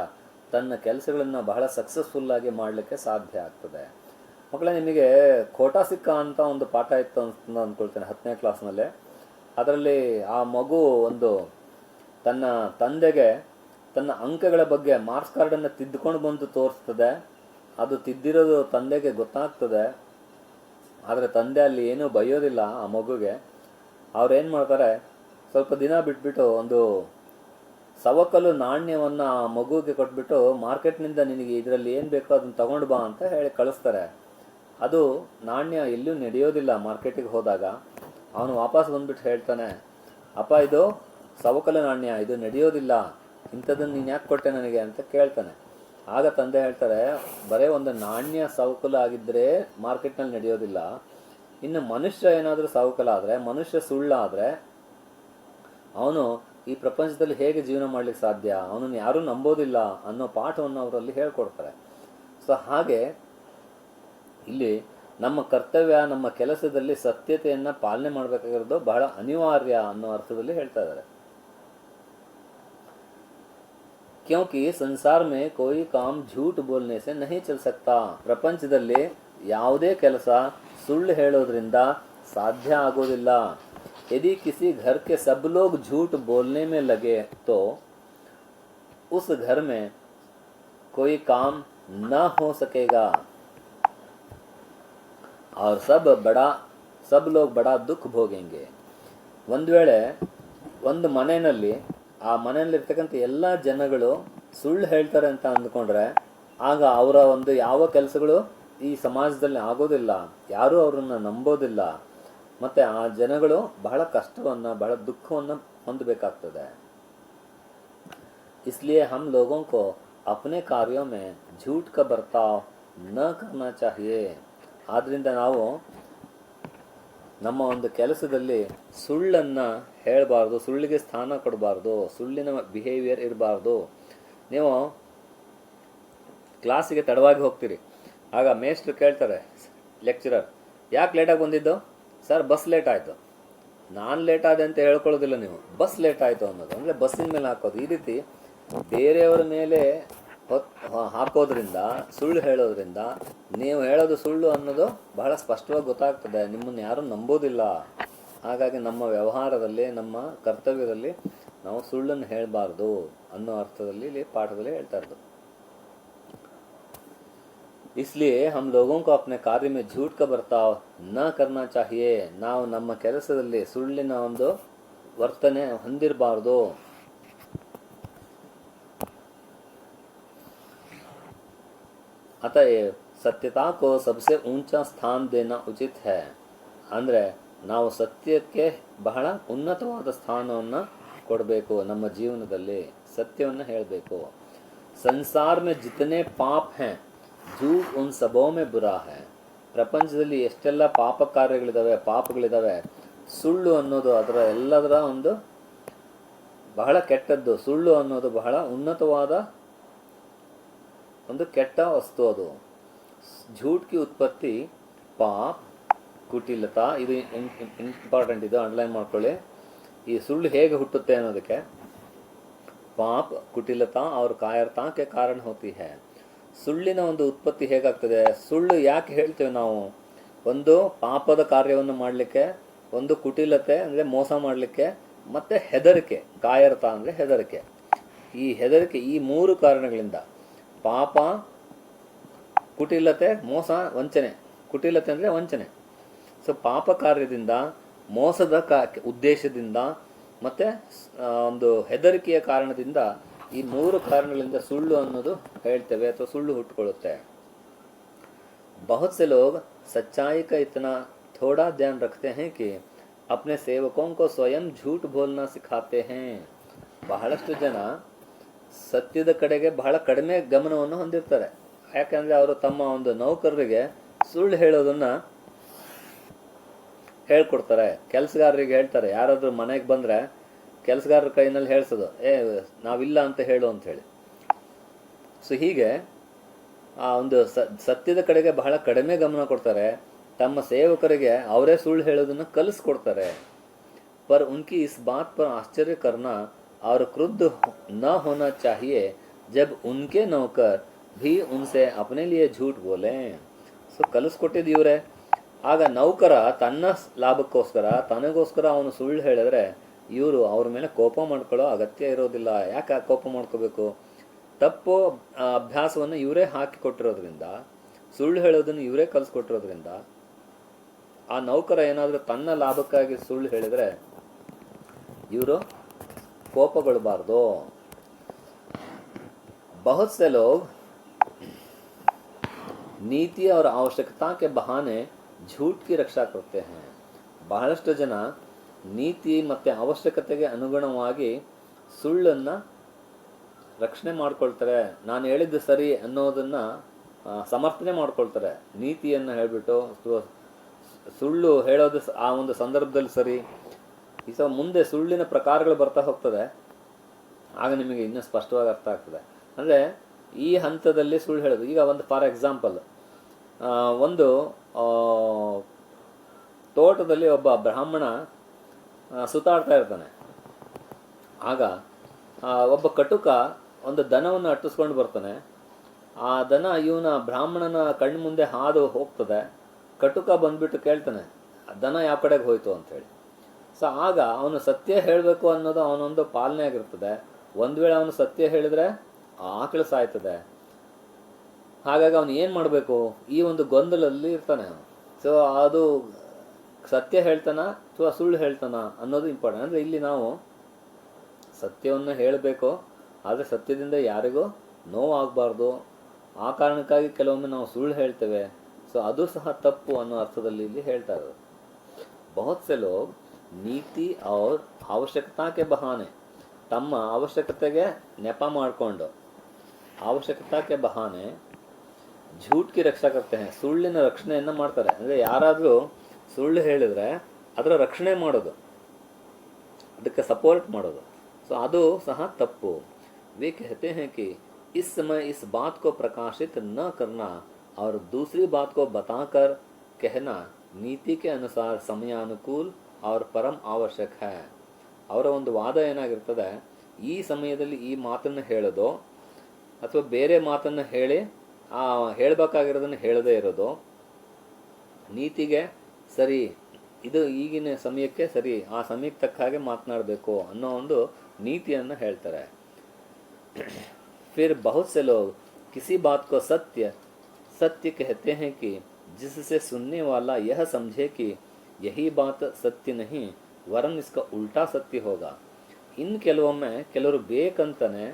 ತನ್ನ ಕೆಲಸಗಳನ್ನು ಬಹಳ ಸಕ್ಸಸ್ಫುಲ್ ಆಗಿ ಮಾಡಲಿಕ್ಕೆ ಸಾಧ್ಯ ಆಗ್ತದೆ। ಮಕ್ಕಳೇ, ನಿಮಗೆ ಖೋಟಾ ಸಿಕ್ಕ ಅಂತ ಒಂದು ಪಾಠ ಇತ್ತು ಅಂತ ಅಂದ್ಕೊಳ್ತೇನೆ 10ನೇ ಕ್ಲಾಸ್ನಲ್ಲಿ. ಅದರಲ್ಲಿ ಆ ಮಗು ಒಂದು ತನ್ನ ತಂದೆಗೆ ತನ್ನ ಅಂಕಗಳ ಬಗ್ಗೆ ಮಾರ್ಕ್ಸ್ ಕಾರ್ಡನ್ನು ತಿದ್ದುಕೊಂಡು ಬಂದು ತೋರಿಸ್ತದೆ. ಅದು ತಿದ್ದಿರೋದು ತಂದೆಗೆ ಗೊತ್ತಾಗ್ತದೆ, ಆದರೆ ತಂದೆ ಅಲ್ಲಿ ಏನೂ ಬೈಯೋದಿಲ್ಲ ಆ ಮಗುಗೆ. ಅವ್ರೇನು ಮಾಡ್ತಾರೆ, ಸ್ವಲ್ಪ ದಿನ ಬಿಟ್ಬಿಟ್ಟು ಒಂದು ಸವಕಲು ನಾಣ್ಯವನ್ನು ಆ ಮಗುಗೆ ಕೊಟ್ಬಿಟ್ಟು ಮಾರ್ಕೆಟ್ನಿಂದ ನಿನಗೆ ಇದರಲ್ಲಿ ಏನು ಬೇಕೋ ಅದನ್ನು ತಗೊಂಡು ಬಾ ಅಂತ ಹೇಳಿ ಕಳಿಸ್ತಾರೆ. ಅದು ನಾಣ್ಯ ಎಲ್ಲೂ ನಡೆಯೋದಿಲ್ಲ. ಮಾರ್ಕೆಟಿಗೆ ಹೋದಾಗ ಅವನು ವಾಪಸ್ ಬಂದ್ಬಿಟ್ಟು ಹೇಳ್ತಾನೆ, ಅಪ್ಪ ಇದು ಸವಕಲು ನಾಣ್ಯ, ಇದು ನಡೆಯೋದಿಲ್ಲ, ಇಂಥದ್ದನ್ನು ನೀನು ಯಾಕೆ ಕೊಟ್ಟೆ ನನಗೆ ಅಂತ ಕೇಳ್ತಾನೆ. ಆಗ ತಂದೆ ಹೇಳ್ತಾರೆ, ಬರೀ ಒಂದು ನಾಣ್ಯ ಸವಕಲು ಆಗಿದ್ದರೆ ಮಾರ್ಕೆಟ್ನಲ್ಲಿ ನಡೆಯೋದಿಲ್ಲ, ಇನ್ನು ಮನುಷ್ಯ ಏನಾದರೂ ಸವಕಲಾದರೆ, ಮನುಷ್ಯ ಸುಳ್ಳಾದರೆ ಅವನು ಈ ಪ್ರಪಂಚದಲ್ಲಿ ಹೇಗೆ ಜೀವನ ಮಾಡಲಿಕ್ಕೆ ಸಾಧ್ಯ, ಅವನನ್ನು ಯಾರೂ ನಂಬೋದಿಲ್ಲ ಅನ್ನೋ ಪಾಠವನ್ನು ಅವರಲ್ಲಿ ಹೇಳ್ಕೊಡ್ತಾರೆ. ಸೊ ಹಾಗೆ ಇಲ್ಲಿ ನಮ್ಮ ಕರ್ತವ್ಯ, ನಮ್ಮ ಕೆಲಸದಲ್ಲಿ ಸತ್ಯತೆಯನ್ನು ಪಾಲನೆ ಮಾಡಬೇಕಾಗಿರೋದು ಬಹಳ ಅನಿವಾರ್ಯ ಅನ್ನೋ ಅರ್ಥದಲ್ಲಿ ಹೇಳ್ತಾ ಇದ್ದಾರೆ. क्योंकि संसार में कोई काम झूठ बोलने से नहीं चल सकता, ಪ್ರಪಂಚದಲ್ಲಿ ಯಾವುದೇ ಕೆಲಸ ಸುಳ್ಳು ಹೇಳೋದ್ರಿಂದ ಸಾಧ್ಯ ಆಗೋದಿಲ್ಲ. यदि किसी घर के सब लोग झूठ बोलने में लगे तो उस घर में कोई काम न हो सकेगा और सब लोग बड़ा दुख भोगेंगे. ಒಂದು ವೇಳೆ ಒಂದು ಮನೆಯಲ್ಲಿ ಆ ಮನೆಯಲ್ಲಿರ್ತಕ್ಕಂಥ ಎಲ್ಲ ಜನಗಳು ಸುಳ್ಳು ಹೇಳ್ತಾರೆ ಅಂತ ಅಂದ್ಕೊಂಡ್ರೆ ಆಗ ಅವರ ಒಂದು ಯಾವ ಕೆಲಸಗಳು ಈ ಸಮಾಜದಲ್ಲಿ ಆಗೋದಿಲ್ಲ, ಯಾರೂ ಅವರನ್ನು ನಂಬೋದಿಲ್ಲ, ಮತ್ತು ಆ ಜನಗಳು ಬಹಳ ಕಷ್ಟವನ್ನು, ಬಹಳ ದುಃಖವನ್ನು ಹೊಂದಬೇಕಾಗ್ತದೆ. इसलिए हम लोगों को अपने कार्यों में झूठ का बर्ताव न करना चाहिए. ಆದ್ದರಿಂದ ನಾವು ನಮ್ಮ ಒಂದು ಕೆಲಸದಲ್ಲಿ ಸುಳ್ಳನ್ನು ಹೇಳಬಾರ್ದು, ಸುಳ್ಳಿಗೆ ಸ್ಥಾನ ಕೊಡಬಾರ್ದು, ಸುಳ್ಳಿನ ಬಿಹೇವಿಯರ್ ಇರಬಾರ್ದು. ನೀವು ಕ್ಲಾಸಿಗೆ ತಡವಾಗಿ ಹೋಗ್ತೀರಿ, ಆಗ ಮೇಸ್ಟ್ರು ಕೇಳ್ತಾರೆ, ಲೆಕ್ಚರರ್ ಯಾಕೆ ಲೇಟಾಗಿ ಬಂದಿದ್ದು? ಸರ್ ಬಸ್ ಲೇಟ್ ಆಯಿತು. ನಾನು ಲೇಟ್ ಆದೆ ಅಂತ ಹೇಳ್ಕೊಳ್ಳೋದಿಲ್ಲ ನೀವು, ಬಸ್ ಲೇಟ್ ಆಯಿತು ಅನ್ನೋದು, ಅಂದರೆ ಬಸ್ಸಿನ ಮೇಲೆ ಹಾಕೋದು. ಈ ರೀತಿ ಬೇರೆಯವರ ಮೇಲೆ ಹಾಕೋದ್ರಿಂದ, ಸುಳ್ಳು ಹೇಳೋದ್ರಿಂದ ನೀವು ಹೇಳೋದು ಸುಳ್ಳು ಅನ್ನೋದು ಬಹಳ ಸ್ಪಷ್ಟವಾಗಿ ಗೊತ್ತಾಗ್ತದೆ, ನಿಮ್ಮನ್ನು ಯಾರೂ ನಂಬೋದಿಲ್ಲ. ಹಾಗಾಗಿ ನಮ್ಮ ವ್ಯವಹಾರದಲ್ಲಿ, ನಮ್ಮ ಕರ್ತವ್ಯದಲ್ಲಿ ನಾವು ಸುಳ್ಳನ್ನು ಹೇಳಬಾರ್ದು ಅನ್ನೋ ಅರ್ಥದಲ್ಲಿ ಇಲ್ಲಿ ಪಾಠದಲ್ಲಿ ಹೇಳ್ತಾ ಇರೋದು. इसलिए हम लोगों को अपने कार्य में झूठ का बर्ताव न करना चाहिए. ನಾವು ನಮ್ಮ ಕೆಲಸದಲ್ಲಿ ಸುಳ್ಳಿನ ಒಂದು ವರ್ತನೆ ಹೊಂದಿರಬಾರ್ದು. अतएव सत्यता को सबसे ऊंचा स्थान देना उचित है. ಅಂದರೆ ನಾವು ಸತ್ಯಕ್ಕೆ ಬಹಳ ಉನ್ನತವಾದ ಸ್ಥಾನವನ್ನು ಕೊಡಬೇಕು. ನಮ್ಮ ಜೀವನದಲ್ಲಿ ಸತ್ಯವನ್ನು ಹೇಳಬೇಕು. ಸಂಸಾರ में जितने पाप हैं झूठ उन सबों में बुरा है. ಪ್ರಪಂಚದಲ್ಲಿ ಎಷ್ಟೆಲ್ಲ ಪಾಪ ಕಾರ್ಯಗಳಿದ್ದಾವೆ, ಪಾಪಗಳಿದ್ದಾವೆ, ಸುಳ್ಳು ಅನ್ನೋದು ಅದರ ಎಲ್ಲದರ ಒಂದು ಬಹಳ ಕೆಟ್ಟದ್ದು. ಸುಳ್ಳು ಅನ್ನೋದು ಬಹಳ ಉನ್ನತವಾದ ಒಂದು ಕೆಟ್ಟ ವಸ್ತು. ಅದು झूठ की उत्पत्ति पाप, ಕುಟಿಲತಾ, ಇದು ಇಂಪಾರ್ಟೆಂಟ್, ಇದು ಅಂಡರ್ಲೈನ್ ಮಾಡ್ಕೊಳ್ಳಿ. ಈ ಸುಳ್ಳು ಹೇಗೆ ಹುಟ್ಟುತ್ತೆ ಅನ್ನೋದಕ್ಕೆ ಪಾಪ, ಕುಟಿಲತಾ और कायरता के कारण होती है. ಸುಳ್ಳಿನ ಒಂದು ಉತ್ಪತ್ತಿ ಹೇಗಾಗ್ತದೆ, ಸುಳ್ಳು ಯಾಕೆ ಹೇಳ್ತೇವೆ ನಾವು? ಒಂದು ಪಾಪದ ಕಾರ್ಯವನ್ನು ಮಾಡಲಿಕ್ಕೆ, ಒಂದು ಕುಟಿಲತೆ ಅಂದರೆ ಮೋಸ ಮಾಡಲಿಕ್ಕೆ, ಮತ್ತು ಹೆದರಿಕೆ, ಕಾಯರತ ಅಂದರೆ ಹೆದರಿಕೆ. ಈ ಹೆದರಿಕೆ, ಈ ಮೂರು ಕಾರಣಗಳಿಂದ ಪಾಪ, ಕುಟಿಲತೆ, ಮೋಸ, ವಂಚನೆ. ಕುಟಿಲತೆ ಅಂದರೆ ವಂಚನೆ. ಸೊ ಪಾಪ ಕಾರ್ಯದಿಂದ, ಮೋಸದ ಉದ್ದೇಶದಿಂದ ಮತ್ತು ಒಂದು ಹೆದರಿಕೆಯ ಕಾರಣದಿಂದ, ಈ 3 ಕಾರಣಗಳಿಂದ ಸುಳ್ಳು ಅನ್ನೋದು ಹೇಳ್ತೇವೆ ಅಥವಾ ಸುಳ್ಳು ಹುಟ್ಟುಕೊಳ್ಳುತ್ತೆ. बहुत से लोग सच्चाई का इतना थोड़ा ध्यान रखते हैं कि अपने सेवकों को स्वयं झूठ बोलना सिखाते हैं. ಬಹಳಷ್ಟು ಜನ ಸತ್ಯದ ಕಡೆಗೆ ಬಹಳ ಕಡಿಮೆ ಗಮನವನ್ನು ಹೊಂದಿರ್ತಾರೆ. ಯಾಕಂದರೆ ಅವರು ತಮ್ಮ ಒಂದು ನೌಕರರಿಗೆ ಸುಳ್ಳು ಹೇಳೋದನ್ನು ಹೇಳ್ಕೊಡ್ತಾರೆ. ಕೆಲಸಗಾರರಿಗೆ ಹೇಳ್ತಾರೆ, ಯಾರಾದರೂ ಮನೆಗೆ ಬಂದರೆ ಕೆಲಸಗಾರರ ಕೈನಲ್ಲಿ ಹೇಳ್ಸೋದು, ನಾವಿಲ್ಲ ಅಂತ ಹೇಳು ಅಂತ ಹೇಳಿ. ಸೊ ಹೀಗೆ ಆ ಒಂದು ಸತ್ಯದ ಕಡೆಗೆ ಬಹಳ ಕಡಿಮೆ ಗಮನ ಕೊಡ್ತಾರೆ. ತಮ್ಮ ಸೇವಕರಿಗೆ ಅವರೇ ಸುಳ್ಳು ಹೇಳೋದನ್ನು ಕಲಿಸ್ಕೊಡ್ತಾರೆ. पर उनकी इस बात पर आश्चर्य करना और क्रुद्ध न होना चाहिए जब उनके नौकर भी उनसे अपने लिए झूठ बोले. ಸೊ ಕಲಿಸ್ಕೊಟ್ಟಿದ್ದು ಇವರೇ. ಆಗ ನೌಕರ ತನ್ನ ಲಾಭಕ್ಕೋಸ್ಕರ ತನಗೋಸ್ಕರ ಅವನು ಸುಳ್ಳು ಹೇಳಿದ್ರೆ ಇವರು ಅವ್ರ ಮೇಲೆ ಕೋಪ ಮಾಡ್ಕೊಳ್ಳೋ ಅಗತ್ಯ ಇರೋದಿಲ್ಲ. ಯಾಕೆ ಕೋಪ ಮಾಡ್ಕೋಬೇಕು? ತಪ್ಪು ಅಭ್ಯಾಸವನ್ನು ಇವರೇ ಹಾಕಿಕೊಟ್ಟಿರೋದ್ರಿಂದ, ಸುಳ್ಳು ಹೇಳೋದನ್ನು ಇವರೇ ಕಲಿಸ್ಕೊಟ್ಟಿರೋದ್ರಿಂದ ಆ ನೌಕರ ಏನಾದರೂ ತನ್ನ ಲಾಭಕ್ಕಾಗಿ ಸುಳ್ಳು ಹೇಳಿದರೆ ಇವರು ಕೋಪಗೊಳ್ಳಬಾರ್ದು. बहुत से लोग नीति और आवश्यकता के बहाने झूठ की रक्षा करते हैं. ಬಹಳಷ್ಟು ಜನ ನೀತಿ ಮತ್ತು ಅವಶ್ಯಕತೆಗೆ ಅನುಗುಣವಾಗಿ ಸುಳ್ಳನ್ನು ರಕ್ಷಣೆ ಮಾಡ್ಕೊಳ್ತಾರೆ. ನಾನು ಹೇಳಿದ್ದು ಸರಿ ಅನ್ನೋದನ್ನು ಸಮರ್ಥನೆ ಮಾಡ್ಕೊಳ್ತಾರೆ. ನೀತಿಯನ್ನು ಹೇಳಿಬಿಟ್ಟು ಸುಳ್ಳು ಹೇಳೋದು ಆ ಒಂದು ಸಂದರ್ಭದಲ್ಲಿ ಸರಿ. ಈ ಮುಂದೆ ಸುಳ್ಳಿನ ಪ್ರಕಾರಗಳು ಬರ್ತಾ ಹೋಗ್ತದೆ, ಆಗ ನಿಮಗೆ ಇನ್ನೂ ಸ್ಪಷ್ಟವಾಗಿ ಅರ್ಥ ಆಗ್ತದೆ. ಅಂದರೆ ಈ ಹಂತದಲ್ಲಿ ಸುಳ್ಳು ಹೇಳೋದು, ಈಗ ಒಂದು ಫಾರ್ ಎಕ್ಸಾಂಪಲ್, ಒಂದು ತೋಟದಲ್ಲಿ ಒಬ್ಬ ಬ್ರಾಹ್ಮಣ ಸುತ್ತಾಡ್ತಾ ಇರ್ತಾನೆ. ಆಗ ಒಬ್ಬ ಕಟುಕ ಒಂದು ದನವನ್ನು ಅಟ್ಟಿಸ್ಕೊಂಡು ಬರ್ತಾನೆ. ಆ ದನ ಇವನ ಬ್ರಾಹ್ಮಣನ ಕಣ್ಣು ಮುಂದೆ ಹಾದು ಹೋಗ್ತದೆ. ಕಟುಕ ಬಂದ್ಬಿಟ್ಟು ಕೇಳ್ತಾನೆ, ದನ ಯಾವ ಕಡೆಗೆ ಹೋಯ್ತು ಅಂಥೇಳಿ. ಸೊ ಆಗ ಅವನು ಸತ್ಯ ಹೇಳಬೇಕು ಅನ್ನೋದು ಅವನೊಂದು ಪಾಲನೆ ಆಗಿರ್ತದೆ. ಒಂದು ವೇಳೆ ಅವನು ಸತ್ಯ ಹೇಳಿದರೆ ಆಕಳು ಸಾಯ್ತದೆ. ಹಾಗಾಗಿ ಅವನು ಏನು ಮಾಡಬೇಕು? ಈ ಒಂದು ಗೊಂದಲಲ್ಲಿ ಇರ್ತಾನೆ ಅವನು. ಸೊ ಅದು ಸತ್ಯ ಹೇಳ್ತಾನ ಅಥವಾ ಸುಳ್ಳು ಹೇಳ್ತಾನ ಅನ್ನೋದು ಇಂಪಾರ್ಟೆಂಟ್. ಅಂದರೆ ಇಲ್ಲಿ ನಾವು ಸತ್ಯವನ್ನು ಹೇಳಬೇಕು, ಆದರೆ ಸತ್ಯದಿಂದ ಯಾರಿಗೂ ನೋವಾಗಬಾರ್ದು. ಆ ಕಾರಣಕ್ಕಾಗಿ ಕೆಲವೊಮ್ಮೆ ನಾವು ಸುಳ್ಳು ಹೇಳ್ತೇವೆ. ಸೊ ಅದು ಸಹ ತಪ್ಪು ಅನ್ನೋ ಅರ್ಥದಲ್ಲಿ ಇಲ್ಲಿ ಹೇಳ್ತಾ ಇರೋದು. बहुत से लोग ನೀತಿ और आवश्यकता के बहाने, ತಮ್ಮ ಅವಶ್ಯಕತೆಗೆ ನೆಪ ಮಾಡಿಕೊಂಡು ಅವಶ್ಯಕತಾ ಕೆ ಬಹಾನೆ झूठ की रक्षा करते हैं, ಸುಳ್ಳಿನ ರಕ್ಷಣೆಯನ್ನು ಮಾಡ್ತಾರೆ. ಅಂದರೆ ಯಾರಾದರೂ ಸುಳ್ಳು ಹೇಳಿದರೆ ಅದರ ರಕ್ಷಣೆ ಮಾಡೋದು, ಅದಕ್ಕೆ ಸಪೋರ್ಟ್ ಮಾಡೋದು. ಸೊ ಅದು ಸಹ ತಪ್ಪು. वे कहते हैं कि इस समय इस बात को प्रकाशित न करना और दूसरी बात को बताकर कहना नीति के अनुसार समयानुकूल और परम आवश्यक है. ಅವರ ಒಂದು ವಾದ ಏನಾಗಿರ್ತದೆ, ಈ ಸಮಯದಲ್ಲಿ ಈ ಮಾತನ್ನು ಹೇಳೋದು ಅಥವಾ ಬೇರೆ ಮಾತನ್ನು ಹೇಳಿ ಹೇಳಬೇಕಾಗಿರೋದನ್ನು ಹೇಳದೇ ಇರೋದು ನೀತಿಗೆ ಸರಿ, ಇದು ಈಗಿನ ಸಮಯಕ್ಕೆ ಸರಿ, ಆ ಸಮಯಕ್ಕೆ ತಕ್ಕ ಹಾಗೆ ಮಾತನಾಡಬೇಕು ಅನ್ನೋ ಒಂದು ನೀತಿಯನ್ನು ಹೇಳ್ತಾರೆ. फिर बहुत से लोग किसी बात को सत्य सत्य कहते हैं कि जिससे सुनने वाला यह समझे कि यही बात सत्य नहीं वरन इसका उल्टा सत्य होगा. ಇನ್ನು ಕೆಲವರು ಬೇಕಂತಾನೆ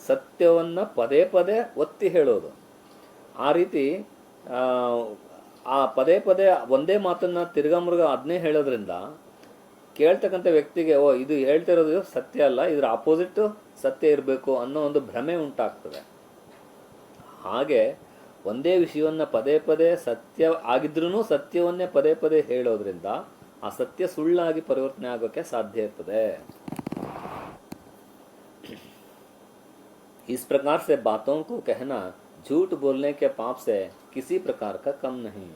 ಸತ್ಯವನ್ನು ಪದೇ ಪದೇ ಒತ್ತಿ ಹೇಳೋದು. ಆ ರೀತಿ ಆ ಪದೇ ಪದೇ ಒಂದೇ ಮಾತನ್ನು ತಿರ್ಗಾಮುರ್ಗ ಅದನ್ನೇ ಹೇಳೋದ್ರಿಂದ ಕೇಳ್ತಕ್ಕಂಥ ವ್ಯಕ್ತಿಗೆ ಇದು ಹೇಳ್ತಿರೋದು ಸತ್ಯ ಅಲ್ಲ, ಇದರ ಆಪೋಸಿಟ್ ಸತ್ಯ ಇರಬೇಕು ಅನ್ನೋ ಒಂದು ಭ್ರಮೆ ಉಂಟಾಗ್ತದೆ. ಹಾಗೆ ಒಂದೇ ವಿಷಯವನ್ನು ಪದೇ ಪದೇ ಸತ್ಯ ಆಗಿದ್ರೂ ಸತ್ಯವನ್ನೇ ಪದೇ ಪದೇ ಹೇಳೋದ್ರಿಂದ ಆ ಸತ್ಯ ಸುಳ್ಳಾಗಿ ಪರಿವರ್ತನೆ ಆಗೋಕ್ಕೆ ಸಾಧ್ಯ ಇರ್ತದೆ. इस प्रकार से बातों को कहना झूठ बोलने के पाप से किसी प्रकार का कम नहीं.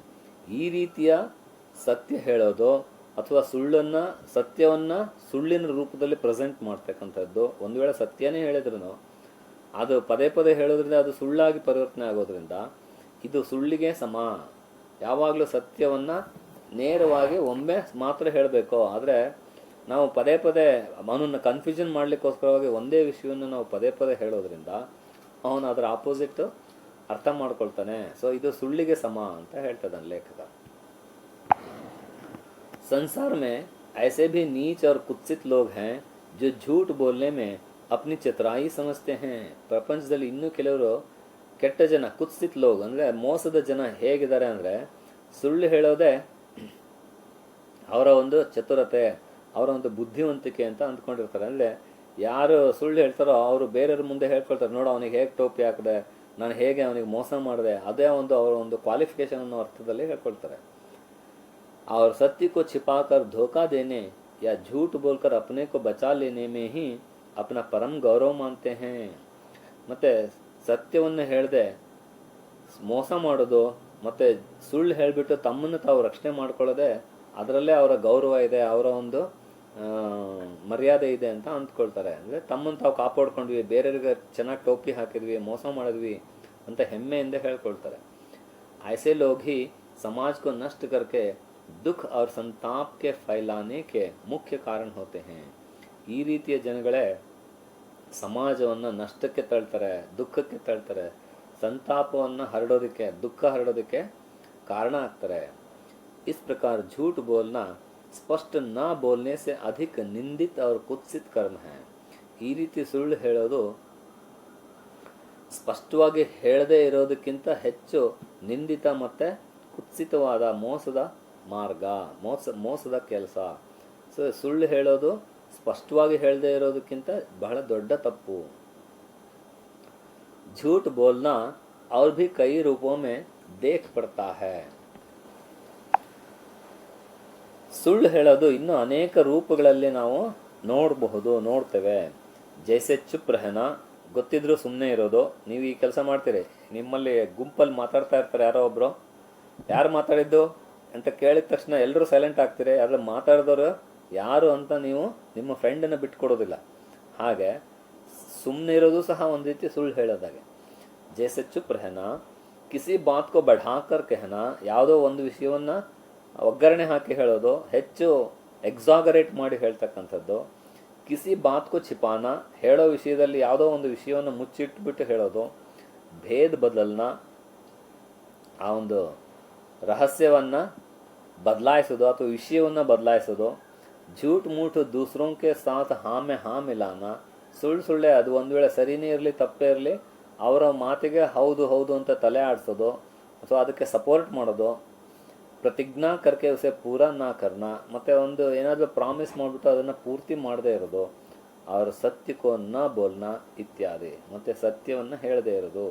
ಈ ರೀತಿಯ ಸತ್ಯ ಹೇಳೋದು ಅಥವಾ ಸತ್ಯವನ್ನು ಸುಳ್ಳಿನ ರೂಪದಲ್ಲಿ ಪ್ರೆಸೆಂಟ್ ಮಾಡ್ತಕ್ಕಂಥದ್ದು, ಒಂದು ವೇಳೆ ಸತ್ಯನೇ ಹೇಳಿದ್ರು ಅದು ಪದೇ ಪದೇ ಹೇಳೋದ್ರಿಂದ ಅದು ಸುಳ್ಳಾಗಿ ಪರಿವರ್ತನೆ ಆಗೋದ್ರಿಂದ ಇದು ಸುಳ್ಳಿಗೆ ಸಮ. ಯಾವಾಗಲೂ ಸತ್ಯವನ್ನು ನೇರವಾಗಿ ಒಮ್ಮೆ ಮಾತ್ರ ಹೇಳಬೇಕು. ಆದರೆ ನಾವು ಪದೇ ಪದೇ ಅವನನ್ನು ಕನ್ಫ್ಯೂಷನ್ ಮಾಡಲಿಕ್ಕೋಸ್ಕರವಾಗಿ ಒಂದೇ ವಿಷಯವನ್ನು ನಾವು ಪದೇ ಪದೇ ಹೇಳೋದ್ರಿಂದ ಅವನು ಅದರ ಆಪೋಸಿಟ್ ಅರ್ಥ ಮಾಡ್ಕೊಳ್ತಾನೆ. ಸೊ ಇದು ಸುಳ್ಳಿಗೆ ಸಮ ಅಂತ ಹೇಳ್ತದಾನೆ ಲೇಖಕ. संसार में ऐसे भी नीच और कुत्सित लोग हैं जो झूठ बोलने में अपनी चतुराई समझते हैं. ಪ್ರಪಂಚದಲ್ಲಿ ಇನ್ನೂ ಕೆಲವರು ಕೆಟ್ಟ ಜನ, ಕುತ್ಸಿತ್ ಲೋಗ್ ಅಂದರೆ ಮೋಸದ ಜನ ಹೇಗಿದ್ದಾರೆ ಅಂದರೆ, ಸುಳ್ಳು ಹೇಳೋದೇ ಅವರ ಒಂದು ಚತುರತೆ, ಅವರ ಒಂದು ಬುದ್ಧಿವಂತಿಕೆ ಅಂತ ಅಂದ್ಕೊಂಡಿರ್ತಾರೆ. ಅಂದರೆ ಯಾರು ಸುಳ್ಳು ಹೇಳ್ತಾರೋ ಅವರು ಬೇರೆಯವ್ರ ಮುಂದೆ ಹೇಳ್ಕೊಳ್ತಾರೆ, ನೋಡು ಅವನಿಗೆ ಹೇಗೆ ಟೋಪಿ ಹಾಕಿದೆ, ನಾನು ಹೇಗೆ ಅವನಿಗೆ ಮೋಸ ಮಾಡಿದೆ, ಅದೇ ಒಂದು ಅವರ ಒಂದು ಕ್ವಾಲಿಫಿಕೇಶನ್ ಅನ್ನೋ ಅರ್ಥದಲ್ಲಿ ಹೇಳ್ಕೊಳ್ತಾರೆ. और सत्य को छिपाकर धोखा देने या झूठ बोलकर अपने को बचा लेने में ही अपना परम गौरव मानते हैं. ಮತ್ತೆ ಸತ್ಯವನ್ನು ಹೇಳದೆ ಮೋಸ ಮಾಡೋದು ಮತ್ತು ಸುಳ್ಳು ಹೇಳಿಬಿಟ್ಟು ತಮ್ಮನ್ನು ತಾವು ರಕ್ಷಣೆ ಮಾಡ್ಕೊಳ್ಳೋದೆ, ಅದರಲ್ಲೇ ಅವರ ಗೌರವ ಇದೆ, ಅವರ ಒಂದು ಮರ್ಯಾದೆ ಇದೆ ಅಂತ ಅಂದ್ಕೊಳ್ತಾರೆ. ಅಂದರೆ ತಮ್ಮನ್ನು ತಾವು ಕಾಪಾಡ್ಕೊಂಡ್ವಿ, ಬೇರೆಯವ್ರಿಗೆ ಚೆನ್ನಾಗಿ ಟೋಪಿ ಹಾಕಿದ್ವಿ, ಮೋಸ ಮಾಡಿದ್ವಿ ಅಂತ ಹೆಮ್ಮೆಯಿಂದ ಹೇಳ್ಕೊಳ್ತಾರೆ. ऐसे लोग ही समाज को नष्ट करके दुख और संताप के फैलाने के मुख्य कारण होते हैं. ಈ ರೀತಿಯ ಜನಗಳೇ ಸಮಾಜವನ್ನು ನಷ್ಟಕ್ಕೆ ತಳ್ತಾರೆ, ದುಃಖಕ್ಕೆ ತಳ್ತಾರೆ, ಸಂತಾಪವನ್ನು ಹರಡೋದಕ್ಕೆ, ದುಃಖ ಹರಡೋದಕ್ಕೆ ಕಾರಣ ಆಗ್ತಾರೆ. इस प्रकार झूठ बोलना स्पष्ट न बोलने से अधिक निंदित और कुत्सित कर्म है. ಈ ರೀತಿ ಸುಳ್ಳು ಹೇಳೋದು ಸ್ಪಷ್ಟವಾಗಿ ಹೇಳದೇ ಇರೋದಕ್ಕಿಂತ ಹೆಚ್ಚು ನಿಂದಿತ ಮತ್ತು ಕುತ್ಸಿತವಾದ ಮೋಸದ ಮಾರ್ಗ, ಮೋಸದ ಕೆಲಸ. ಸೊ ಸುಳ್ಳು ಹೇಳೋದು ಸ್ಪಷ್ಟವಾಗಿ ಹೇಳದೇ ಇರೋದಕ್ಕಿಂತ ಬಹಳ ದೊಡ್ಡ ತಪ್ಪು. झूठ बोलना और भी कई रूपों में देख पड़ता है. ಸುಳ್ಳು ಹೇಳೋದು ಇನ್ನು ಅನೇಕ ರೂಪಗಳಲ್ಲಿ ನಾವು ನೋಡ್ತೇವೆ. ಜೈಸೆ ಚುಪ್ ರಹನಾ, ಗೊತ್ತಿದ್ರು ಸುಮ್ಮನೆ ಇರೋದು. ನೀವು ಈ ಕೆಲಸ ಮಾಡ್ತೀರಿ, ನಿಮ್ಮಲ್ಲಿ ಗುಂಪಲ್ಲಿ ಮಾತಾಡ್ತಾ ಇರ್ತಾರೆ ಯಾರೋ ಒಬ್ರು, ಯಾರು ಮಾತಾಡಿದ್ದು ಅಂತ ಕೇಳಿದ ತಕ್ಷಣ ಎಲ್ಲರೂ ಸೈಲೆಂಟ್ ಆಗ್ತೀರಿ. ಅದ್ರಲ್ಲಿ ಮಾತಾಡಿದವರು ಯಾರು ಅಂತ ನೀವು ನಿಮ್ಮ ಫ್ರೆಂಡನ್ನು ಬಿಟ್ಕೊಡೋದಿಲ್ಲ. ಹಾಗೆ ಸುಮ್ಮನೆ ಇರೋದು ಸಹ ಒಂದು ರೀತಿ ಸುಳ್ಳು ಹೇಳೋದಾಗೆ. ಜೈಸೆ ಚುಪ್ ರಹನಾ, ಕಿಸಿ ಬಾತ್ ಕೋ ಬಢಾಕರ್ ಕೆಹನಾ, ಯಾವುದೋ ಒಂದು ವಿಷಯವನ್ನು ಒಗ್ಗರಣೆ ಹಾಕಿ ಹೇಳೋದು, ಹೆಚ್ಚು ಎಕ್ಸಾಗರೇಟ್ ಮಾಡಿ ಹೇಳ್ತಕ್ಕಂಥದ್ದು. ಕಿಸಿ ಬಾತ್ ಕೋ ಛಿಪಾನ, ಹೇಳೋ ವಿಷಯದಲ್ಲಿ ಯಾವುದೋ ಒಂದು ವಿಷಯವನ್ನು ಮುಚ್ಚಿಟ್ಬಿಟ್ಟು ಹೇಳೋದು. ಭೇದ್ ಬದಲ್ನ, ಆ ಒಂದು ರಹಸ್ಯವನ್ನು ಬದಲಾಯಿಸೋದು ಅಥವಾ ವಿಷಯವನ್ನು ಬದಲಾಯಿಸೋದು. झूठ मूठ दूसरों के साथ हाँ में हाँ मिलाना, ಸುಳ್ಳೆ ಅದು ಒಂದು ವೇಳೆ ಸರಿನೇ ಇರಲಿ ತಪ್ಪೇ ಇರಲಿ ಅವರ ಮಾತಿಗೆ ಹೌದು ಹೌದು ಅಂತ ತಲೆ ಆಡಿಸೋದು ಅಥವಾ ಅದಕ್ಕೆ ಸಪೋರ್ಟ್ ಮಾಡೋದು. ಪ್ರತಿಜ್ಞಾ ಕರ್ಕೆ ಉಸೆ ಪೂರಾ ನಾ ಕರ್ನ, ಮತ್ತು ಒಂದು ಏನಾದರೂ ಪ್ರಾಮಿಸ್ ಮಾಡಿಬಿಟ್ಟು ಅದನ್ನು ಪೂರ್ತಿ ಮಾಡದೇ ಇರೋದು. ಅವ್ರ ಸತ್ಯಕ್ಕೋ ನ ಬೋಲ್ನ ಇತ್ಯಾದಿ, ಮತ್ತು ಸತ್ಯವನ್ನು ಹೇಳದೇ ಇರೋದು.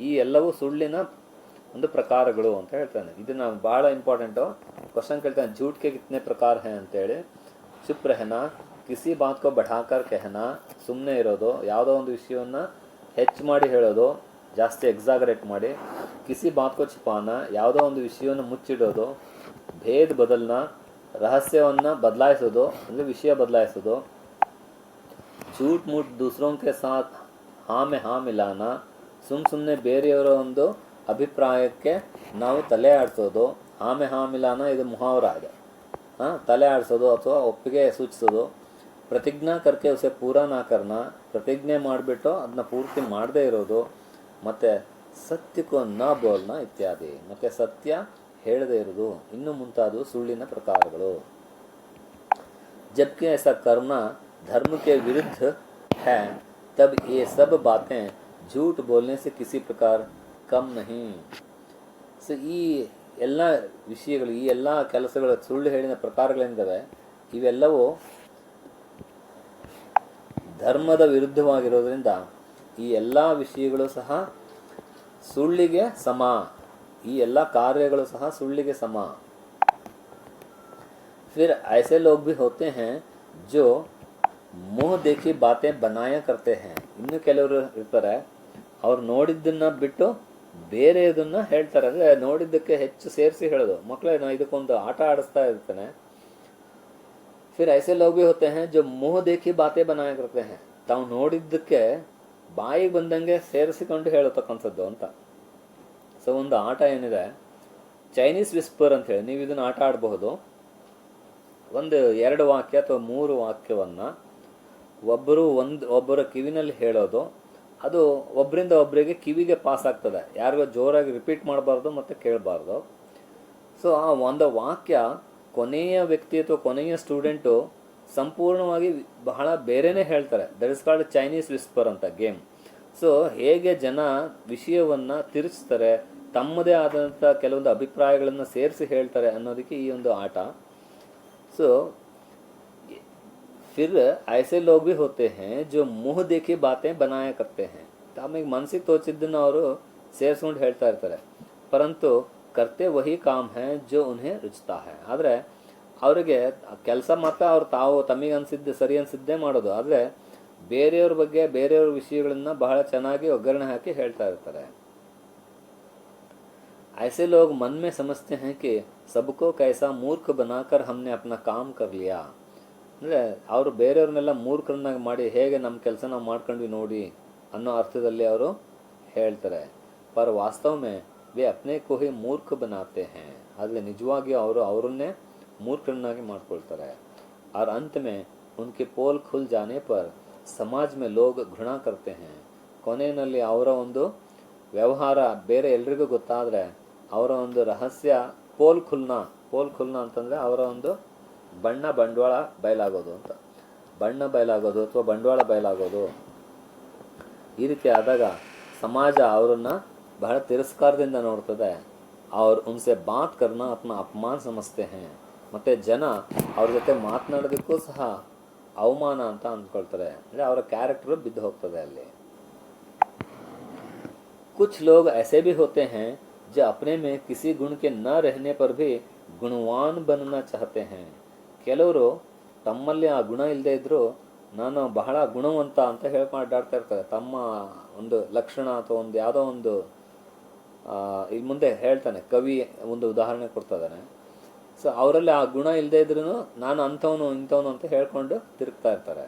ಈ ಎಲ್ಲವೂ ಸುಳ್ಳಿನ ಒಂದು ಪ್ರಕಾರಗಳು ಅಂತ ಹೇಳ್ತಾನೆ. ಇದನ್ನ ಭಾಳ ಇಂಪಾರ್ಟೆಂಟು. ಕ್ವಶನ್ ಕೇಳ್ತಾನೆ, झूठ के कितने प्रकार हैं ಅಂತೇಳಿ. ಚುಪ್ ರಹನಾ, ಕಿಸಿ ಬಾತ್ ಕೋ ಬಢಾಕರ್ ಕೆಹನಾ, ಸುಮ್ಮನೆ ಇರೋದು, ಯಾವುದೋ ಒಂದು ವಿಷಯವನ್ನು ಹೆಚ್ಚು ಮಾಡಿ ಹೇಳೋದು, ಜಾಸ್ತಿ ಎಕ್ಸಾಗರೇಟ್ ಮಾಡಿ. ಕಿಸಿ ಬಾತ್ ಕೋ ಛಿಪಾನ, ಯಾವುದೋ ಒಂದು ವಿಷಯವನ್ನು ಮುಚ್ಚಿಡೋದು. ಭೇದ್ ಬದಲ್ನ, ರಹಸ್ಯವನ್ನು ಬದಲಾಯಿಸೋದು ಅಂದರೆ ವಿಷಯ ಬದಲಾಯಿಸೋದು. झूठ मूठ दूसरों के साथ हाँ में हाँ मिलाना, ಸುಮ್ಮನೆ ಬೇರೆಯವರ ಒಂದು ಅಭಿಪ್ರಾಯಕ್ಕೆ ನಾವು ತಲೆ ಆಡಿಸೋದು. ಆಮೆ ಹಾ ಮಿಲಾನ ಇದು ಮುಹಾವರ ಇದೆ. ತಲೆ ಆಡಿಸೋದು ಅಥವಾ ಒಪ್ಪಿಗೆ ಸೂಚಿಸೋದು. ಪ್ರತಿಜ್ಞಾ ಕರ್ಕೆ ಉಸೆ ಪೂರಾ ನಾ ಕರ್ನ, ಪ್ರತಿಜ್ಞೆ ಮಾಡಿಬಿಟ್ಟು ಅದನ್ನ ಪೂರ್ತಿ ಮಾಡದೇ ಇರೋದು. ಮತ್ತು ಸತ್ಯಕ್ಕೂ ನ ಬೋಲ್ನ ಇತ್ಯಾದಿ, ಮತ್ತು ಸತ್ಯ ಹೇಳದೇ ಇರೋದು, ಇನ್ನು ಮುಂತಾದವು ಸುಳ್ಳಿನ ಪ್ರಕಾರಗಳು. जबकि ऐसा करना धर्म के विरुद्ध है, तब ये सब बातें झूठ बोलने से किसी प्रकार कम नहीं. ಸೊ ಈ ಎಲ್ಲ ವಿಷಯಗಳು, ಈ ಎಲ್ಲ ಕೆಲಸಗಳು, ಸುಳ್ಳು ಹೇಳಿದ ಪ್ರಕಾರಗಳಿಂದವೆ, ಇವೆಲ್ಲವೂ ಧರ್ಮದ ವಿರುದ್ಧವಾಗಿರೋದ್ರಿಂದ ಈ ಎಲ್ಲ ವಿಷಯಗಳು ಸಹ ಸುಳ್ಳಿಗೆ ಸಮ. ಈ ಎಲ್ಲ ಕಾರ್ಯಗಳು ಸಹ ಸುಳ್ಳಿಗೆ ಸಮ. फिर ऐसे लोग भी होते हैं जो मुँह देखी बातें बनाया करते हैं. ಇನ್ನು ಕೆಲವರು ಇರ್ತಾರೆ, ಅವ್ರು ನೋಡಿದ್ದನ್ನ ಬಿಟ್ಟು ಬೇರೆದನ್ನ ಹೇಳ್ತಾರೆ. ಅಂದರೆ ನೋಡಿದ್ದಕ್ಕೆ ಹೆಚ್ಚು ಸೇರಿಸಿ ಹೇಳೋದು. ಮಕ್ಕಳೇ ನಾ ಇದಕ್ಕೊಂದು ಆಟ ಆಡಿಸ್ತಾ ಇರ್ತಾನೆ. फिर ऐसे लोग भी होते हैं जो मुँह देखी बातें बनाया करते हैं. ತಾವು ನೋಡಿದ್ದಕ್ಕೆ ಬಾಯಿಗೆ ಬಂದಂಗೆ ಸೇರಿಸಿಕೊಂಡು ಹೇಳತಕ್ಕಂಥದ್ದು ಅಂತ. ಸೊ ಒಂದು ಆಟ ಏನಿದೆ, ಚೈನೀಸ್ ವಿಸ್ಪರ್ ಅಂತ ಹೇಳಿ, ನೀವು ಇದನ್ನು ಆಟ ಆಡಬಹುದು. ಒಂದು 2 ವಾಕ್ಯ ಅಥವಾ 3 ವಾಕ್ಯವನ್ನು ಒಬ್ಬರ ಕಿವಿನಲ್ಲಿ ಹೇಳೋದು. ಅದು ಒಬ್ಬರಿಂದ ಒಬ್ಬರಿಗೆ ಕಿವಿಗೆ ಪಾಸ್ ಆಗ್ತದೆ. ಯಾರಿಗೋ ಜೋರಾಗಿ ರಿಪೀಟ್ ಮಾಡಬಾರ್ದು ಮತ್ತು ಕೇಳಬಾರ್ದು. ಸೊ ಆ ಒಂದು ವಾಕ್ಯ ಕೊನೆಯ ವ್ಯಕ್ತಿ ಅಥವಾ ಕೊನೆಯ ಸ್ಟೂಡೆಂಟು ಸಂಪೂರ್ಣವಾಗಿ ಬಹಳ ಬೇರೆನೇ ಹೇಳ್ತಾರೆ. That is called Chinese whisper ಅಂತ ಗೇಮ್. ಸೊ ಹೇಗೆ ಜನ ವಿಷಯವನ್ನು ತಿರುಗಿಸ್ತಾರೆ, ತಮ್ಮದೇ ಆದಂಥ ಕೆಲವೊಂದು ಅಭಿಪ್ರಾಯಗಳನ್ನು ಸೇರಿಸಿ ಹೇಳ್ತಾರೆ ಅನ್ನೋದಕ್ಕೆ ಈ ಒಂದು ಆಟ. ಸೊ फिर ऐसे लोग भी होते हैं जो मुंह देखी बातें बनाया करते हैं. ತಮಗೆ ಮನಸ್ಸಿಗೆ ತೋಚಿದ್ದನ್ನು ಅವರು ಸೇರಿಸ್ಕೊಂಡು ಹೇಳ್ತಾ ಇರ್ತಾರೆ. ಪರಂತು ಕರ್ತೆ ವಹಿ ಕಾಮ್ ಹೈ ಜೋ ಉನ್ಹೆ ರುಚ್ತಾ ಹೈ. ಆದರೆ ಅವರಿಗೆ ಕೆಲಸ ಮಾತ್ರ ಅವ್ರು ತಾವು ತಮಗೆ ಅನಿಸಿದ್ದು ಸರಿ ಅನಿಸಿದ್ದೇ ಮಾಡೋದು. ಆದರೆ ಬೇರೆಯವ್ರ ಬಗ್ಗೆ ಬೇರೆಯವ್ರ ವಿಷಯಗಳನ್ನು ಬಹಳ ಚೆನ್ನಾಗಿ ಒಗ್ಗರಣೆ ಹಾಕಿ ಹೇಳ್ತಾ ಇರ್ತಾರೆ. ऐसे लोग मन में समझते हैं कि सबको कैसा मूर्ख बनाकर हमने अपना काम कर लिया. ಅಂದರೆ ಅವರು ಬೇರೆಯವ್ರನ್ನೆಲ್ಲ ಮೂರ್ಖರನ್ನಾಗಿ ಮಾಡಿ ಹೇಗೆ ನಮ್ಮ ಕೆಲಸ ನಾವು ಮಾಡ್ಕೊಂಡ್ವಿ ನೋಡಿ ಅನ್ನೋ ಅರ್ಥದಲ್ಲಿ ಅವರು ಹೇಳ್ತಾರೆ. ಪರ್ ವಾಸ್ತವ ಮೇ ವೇ ಅಪ್ನೆ ಕೋ ಹಿ ಮೂರ್ಖ ಬನಾತೆ ಹೈ. ಆದರೆ ನಿಜವಾಗಿ ಅವರು ಅವರನ್ನೇ ಮೂರ್ಖರನ್ನಾಗಿ ಮಾಡ್ಕೊಳ್ತಾರೆ. और अंत में उनके पोल खुल जाने पर समाज में लोग घृणा करते हैं. ಕೊನೆಯಲ್ಲಿ ಅವರ ಒಂದು ವ್ಯವಹಾರ ಬೇರೆ ಎಲ್ರಿಗೂ ಗೊತ್ತಾದರೆ ಅವರ ಒಂದು ರಹಸ್ಯ ಪೋಲ್ ಖುಲ್ನಾ ಅಂತಂದರೆ ಅವರ ಒಂದು ಬಂಡವಾಳ ಬಯಲಾಗೋದು ಅಂತ. ಬಣ್ಣ ಬಯಲಾಗೋದು ಅಥವಾ ಬಂಡವಾಳ ಬಯಲಾಗೋದು. ಈ ರೀತಿ ಆದಾಗ ಸಮಾಜ ಅವರನ್ನು ಬಹಳ ತಿರಸ್ಕಾರದಿಂದ ನೋಡ್ತದೆ. ಅವ್ರು ಉನ್ಸೆ ಬಾತ್ ಕರ್ನಾ ಅಪ್ನ ಅಪಮಾನ ಸಮಸ್ತೆ ಹೈ. ಮತ್ತು ಜನ ಅವ್ರ ಜೊತೆ ಮಾತನಾಡೋದಕ್ಕೂ ಸಹ ಅವಮಾನ ಅಂತ ಅಂದ್ಕೊಳ್ತಾರೆ. ಅಂದರೆ ಅವರ ಕ್ಯಾರೆಕ್ಟರ್ ಬಿದ್ದು ಹೋಗ್ತದೆ ಅಲ್ಲಿ. कुछ लोग ऐसे भी होते हैं जो अपने में किसी गुण के न रहने पर भी गुणवान बनना चाहते हैं. ಕೆಲವರು ತಮ್ಮಲ್ಲಿ ಆ ಗುಣ ಇಲ್ಲದೆ ಇದ್ದರೂ ನಾನು ಬಹಳ ಗುಣವಂತ ಅಂತ ಹೇಳ್ಕೊಂಡಾಡ್ತಾ ಇರ್ತಾರೆ. ತಮ್ಮ ಒಂದು ಲಕ್ಷಣ ಅಥವಾ ಒಂದು ಯಾವುದೋ ಒಂದು ಇಲ್ಲಿ ಮುಂದೆ ಹೇಳ್ತಾನೆ ಕವಿ ಒಂದು ಉದಾಹರಣೆ ಕೊಡ್ತಾ ಇದ್ದಾನೆ. ಸೊ ಅವರಲ್ಲಿ ಆ ಗುಣ ಇಲ್ಲದೆ ಇದ್ರೂ ನಾನು ಅಂಥವನು ಇಂಥವನು ಅಂತ ಹೇಳ್ಕೊಂಡು ತಿರುಗ್ತಾ ಇರ್ತಾರೆ.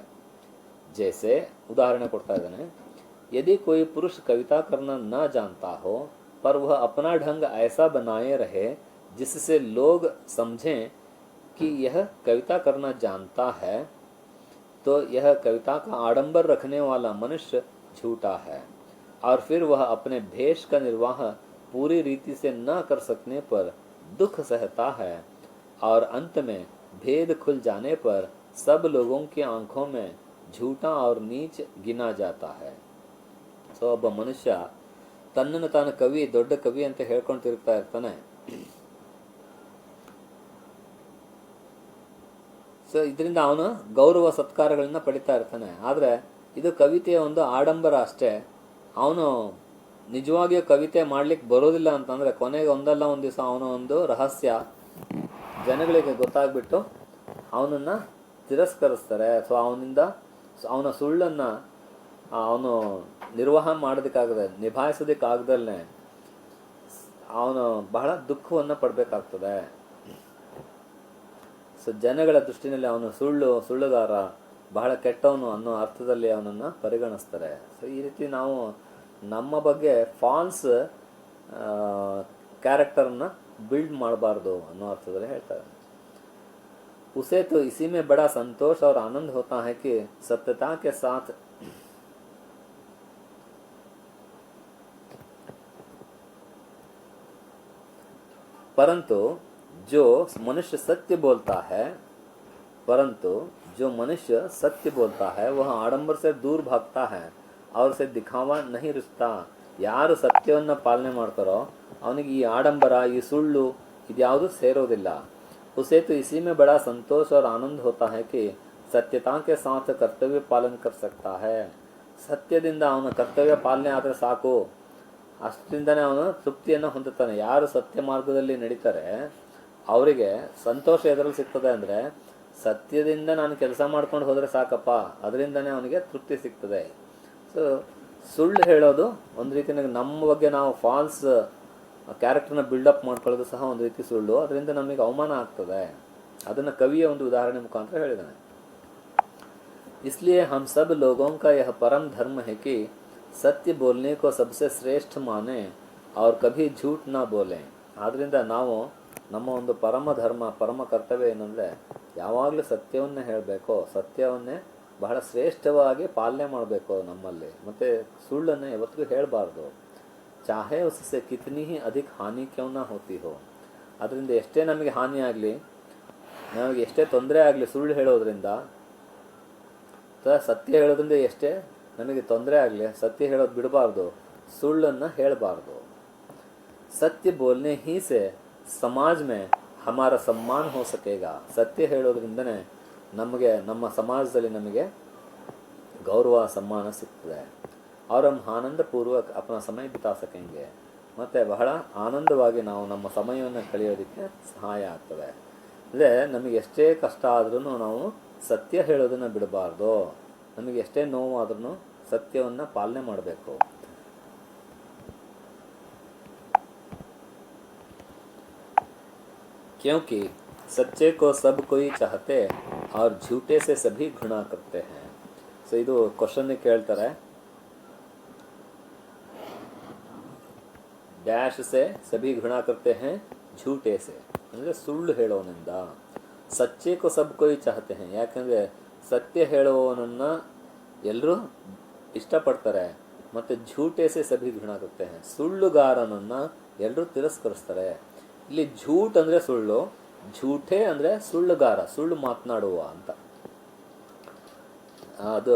ಜೈಸೆ ಉದಾಹರಣೆ ಕೊಡ್ತಾ ಇದ್ದಾನೆ. यदि कोई पुरुष कविता करना न जानता हो पर वह अपना ढंग ऐसा बनाए रहे जिससे लोग समझें कि यह कविता करना जानता है, तो यह कविता का आडंबर रखने वाला मनुष्य झूठा है. और फिर वह अपने भेष का निर्वाह पूरी रीति से न कर सकने पर दुख सहता है. और अंत में भेद खुल जाने पर सब लोगों की आंखों में झूठा और नीच गिना जाता है. ಸೊ ಒಬ್ಬ ಮನುಷ್ಯ ತನ್ನನ್ನು ತಾನು ಕವಿ, ದೊಡ್ಡ ಕವಿ ಅಂತ ಹೇಳ್ಕೊಂಡು ತಿರುಗ್ತಾ ಇರ್ತಾನೆ. ಸೊ ಇದರಿಂದ ಅವನು ಗೌರವ ಸತ್ಕಾರಗಳನ್ನ ಪಡಿತಾ ಇರ್ತಾನೆ. ಆದರೆ ಇದು ಕವಿತೆಯ ಒಂದು ಆಡಂಬರ ಅಷ್ಟೇ. ಅವನು ನಿಜವಾಗಿಯೂ ಕವಿತೆ ಮಾಡ್ಲಿಕ್ಕೆ ಬರೋದಿಲ್ಲ ಅಂತಂದರೆ ಕೊನೆಗೆ ಒಂದಲ್ಲ ಒಂದು ದಿವಸ ಅವನ ಒಂದು ರಹಸ್ಯ ಜನಗಳಿಗೆ ಗೊತ್ತಾಗ್ಬಿಟ್ಟು ಅವನನ್ನು ತಿರಸ್ಕರಿಸ್ತಾರೆ. ಸೊ ಅವನ ಸುಳ್ಳನ್ನು ಅವನು ನಿರ್ವಾಹ ಮಾಡೋದಕ್ಕಾಗದೆ, ನಿಭಾಯಿಸೋದಕ್ಕಾಗ್ದಲ್ಲೇ ಅವನು ಬಹಳ ದುಃಖವನ್ನು ಪಡಬೇಕಾಗ್ತದೆ. ಸೊ ಜನಗಳ ದೃಷ್ಟಿನಲ್ಲಿ ಅವನು ಸುಳ್ಳುಗಾರ, ಬಹಳ ಕೆಟ್ಟವನು ಅನ್ನೋ ಅರ್ಥದಲ್ಲಿ ಅವನನ್ನು ಪರಿಗಣಿಸ್ತಾರೆ. ಸೊ ಈ ರೀತಿ ನಾವು ನಮ್ಮ ಬಗ್ಗೆ ಫಾಲ್ಸ್ ಕ್ಯಾರೆಕ್ಟರನ್ನು ಬಿಲ್ಡ್ ಮಾಡಬಾರ್ದು ಅನ್ನೋ ಅರ್ಥದಲ್ಲಿ ಹೇಳ್ತಾರೆ. उसे तो इसी में बड़ा संतोष और आनंद होता है कि सत्यता के साथ परंतु जो मनुष्य सत्य बोलता है वह आडंबर से दूर भागता है और उसे दिखावा नहीं रुचता. ಯಾರು ಸತ್ಯವನ್ನು ಪಾಲನೆ ಮಾಡ್ತಾರೋ ಅವನಿಗೆ ಈ ಆಡಂಬರ, ಈ ಸುಳ್ಳು ಇದ್ಯಾವುದು ಸೇರೋದಿಲ್ಲ. उसे तो इसी में बड़ा संतोष और आनंद होता है कि सत्यता के साथ कर्तव्य पालन कर सकता है. ಸತ್ಯದಿಂದ ಅವನ ಕರ್ತವ್ಯ ಪಾಲನೆ ಆದರೆ ಸಾಕು, ಅಷ್ಟರಿಂದನೇ ಅವನು ತೃಪ್ತಿಯನ್ನು ಹೊಂದುತ್ತಾನೆ. ಯಾರು ಸತ್ಯ ಮಾರ್ಗದಲ್ಲಿ ನಡೀತಾರೆ ಅವರಿಗೆ ಸಂತೋಷ ಎದರಲ್ಲಿ ಸಿಗ್ತದೆ ಅಂದರೆ ಸತ್ಯದಿಂದ ನಾನು ಕೆಲಸ ಮಾಡ್ಕೊಂಡು ಹೋದರೆ ಸಾಕಪ್ಪ, ಅದರಿಂದನೇ ಅವನಿಗೆ ತೃಪ್ತಿ ಸಿಗ್ತದೆ. ಸೊ ಸುಳ್ಳು ಹೇಳೋದು ಒಂದು ರೀತಿ ನಮ್ಮ ಬಗ್ಗೆ ನಾವು ಫಾಲ್ಸ್ ಕ್ಯಾರೆಕ್ಟರ್ನ ಬಿಲ್ಡಪ್ ಮಾಡ್ಕೊಳ್ಳೋದು ಸಹ ಒಂದು ರೀತಿ ಸುಳ್ಳು. ಅದರಿಂದ ನಮಗೆ ಅವಮಾನ ಆಗ್ತದೆ. ಅದನ್ನು ಕವಿಯ ಒಂದು ಉದಾಹರಣೆ ಮುಖಾಂತರ ಹೇಳಿದ್ದಾನೆ. इसलिए हम सब लोगों का यह परम धर्म है कि सत्य बोलने को सबसे श्रेष्ठ माने और कभी झूठ ना बोलें. ಆದ್ದರಿಂದ ನಾವು ನಮ್ಮ ಒಂದು ಪರಮ ಧರ್ಮ, ಪರಮ ಕರ್ತವ್ಯ ಏನಂದರೆ ಯಾವಾಗಲೂ ಸತ್ಯವನ್ನೇ ಹೇಳಬೇಕು, ಸತ್ಯವನ್ನೇ ಬಹಳ ಶ್ರೇಷ್ಠವಾಗಿ ಪಾಲನೆ ಮಾಡಬೇಕು ನಮ್ಮಲ್ಲಿ. ಮತ್ತು ಸುಳ್ಳನ್ನು ಯಾವತ್ತಿಗೂ ಹೇಳಬಾರ್ದು. ಚಾಹೆ ಉಸसे कितनी ही अधिक हानि क्यों ना होती हो. ಅದರಿಂದ ಎಷ್ಟೇ ನಮಗೆ ಹಾನಿ ಆಗಲಿ ನಮಗೆ ಎಷ್ಟೇ ತೊಂದರೆ ಆಗಲಿ ಸುಳ್ಳು ಹೇಳೋದ್ರಿಂದ ಅಥವಾ ಸತ್ಯ ಹೇಳೋದ್ರಿಂದ ಎಷ್ಟೇ ನಮಗೆ ತೊಂದರೆ ಆಗಲಿ ಸತ್ಯ ಹೇಳೋದು ಬಿಡಬಾರ್ದು, ಸುಳ್ಳನ್ನು ಹೇಳಬಾರ್ದು. ಸತ್ಯ ಬೋಲ್ನೆ ಹೀ ಸೆ ಸಮಾಜ ಮೇ ಹಮಾರ ಸಮ್ಮಾನ್ ಹೋ ಸಕೇಗ. ಸತ್ಯ ಹೇಳೋದ್ರಿಂದನೇ ನಮಗೆ ನಮ್ಮ ಸಮಾಜದಲ್ಲಿ ನಮಗೆ ಗೌರವ ಸಮ್ಮಾನ ಸಿಗ್ತದೆ. ಅವ್ರ ಹಮ್ ಆನಂದಪೂರ್ವಕ ಅಪನ ಸಮಯ ಬಿತಾ ಸಕೆಂಗೆ. ಮತ್ತು ಬಹಳ ಆನಂದವಾಗಿ ನಾವು ನಮ್ಮ ಸಮಯವನ್ನು ಕಳೆಯೋದಕ್ಕೆ ಸಹಾಯ ಆಗ್ತದೆ. ಅಂದರೆ ನಮಗೆ ಎಷ್ಟೇ ಕಷ್ಟ ಆದ್ರೂ ನಾವು ಸತ್ಯ ಹೇಳೋದನ್ನು ಬಿಡಬಾರ್ದು. ನಮಗೆ ಎಷ್ಟೇ ನೋವಾದ್ರೂ ಸತ್ಯವನ್ನು ಪಾಲನೆ ಮಾಡಬೇಕು. क्योंकि सच्चे को सब कोई चाहते और झूठे से सभी घृणा करते हैं. ಸೊ ಇದು ಕ್ವಶನ್ ಕೇಳ್ತಾರೆ. ಡ್ಯಾಶ್ ಸೆ ಸಭಿ घृणा करते हैं झूठे से ಅಂದರೆ ಸುಳ್ಳು ಹೇಳೋನಿಂದ. ಸಚ್ಚೆ ಕೋ ಸಬ್ ಕೊಯ್ ಚಾಹತೆ हैं ಯಾಕಂದರೆ ಸತ್ಯ ಹೇಳುವವನನ್ನು ಎಲ್ಲರೂ ಇಷ್ಟಪಡ್ತಾರೆ. ಮತ್ತು ಝೂಟೆ ಸೆ ಸಭಿ घृणा करते हैं ಸುಳ್ಳುಗಾರನನ್ನು ಎಲ್ಲರೂ ತಿರಸ್ಕರಿಸ್ತಾರೆ. ಇಲ್ಲಿ ಝೂಟ್ ಅಂದರೆ ಸುಳ್ಳು, ಝೂಠೆ ಅಂದರೆ ಸುಳ್ಳುಗಾರ, ಸುಳ್ಳು ಮಾತನಾಡುವ ಅಂತ. ಅದು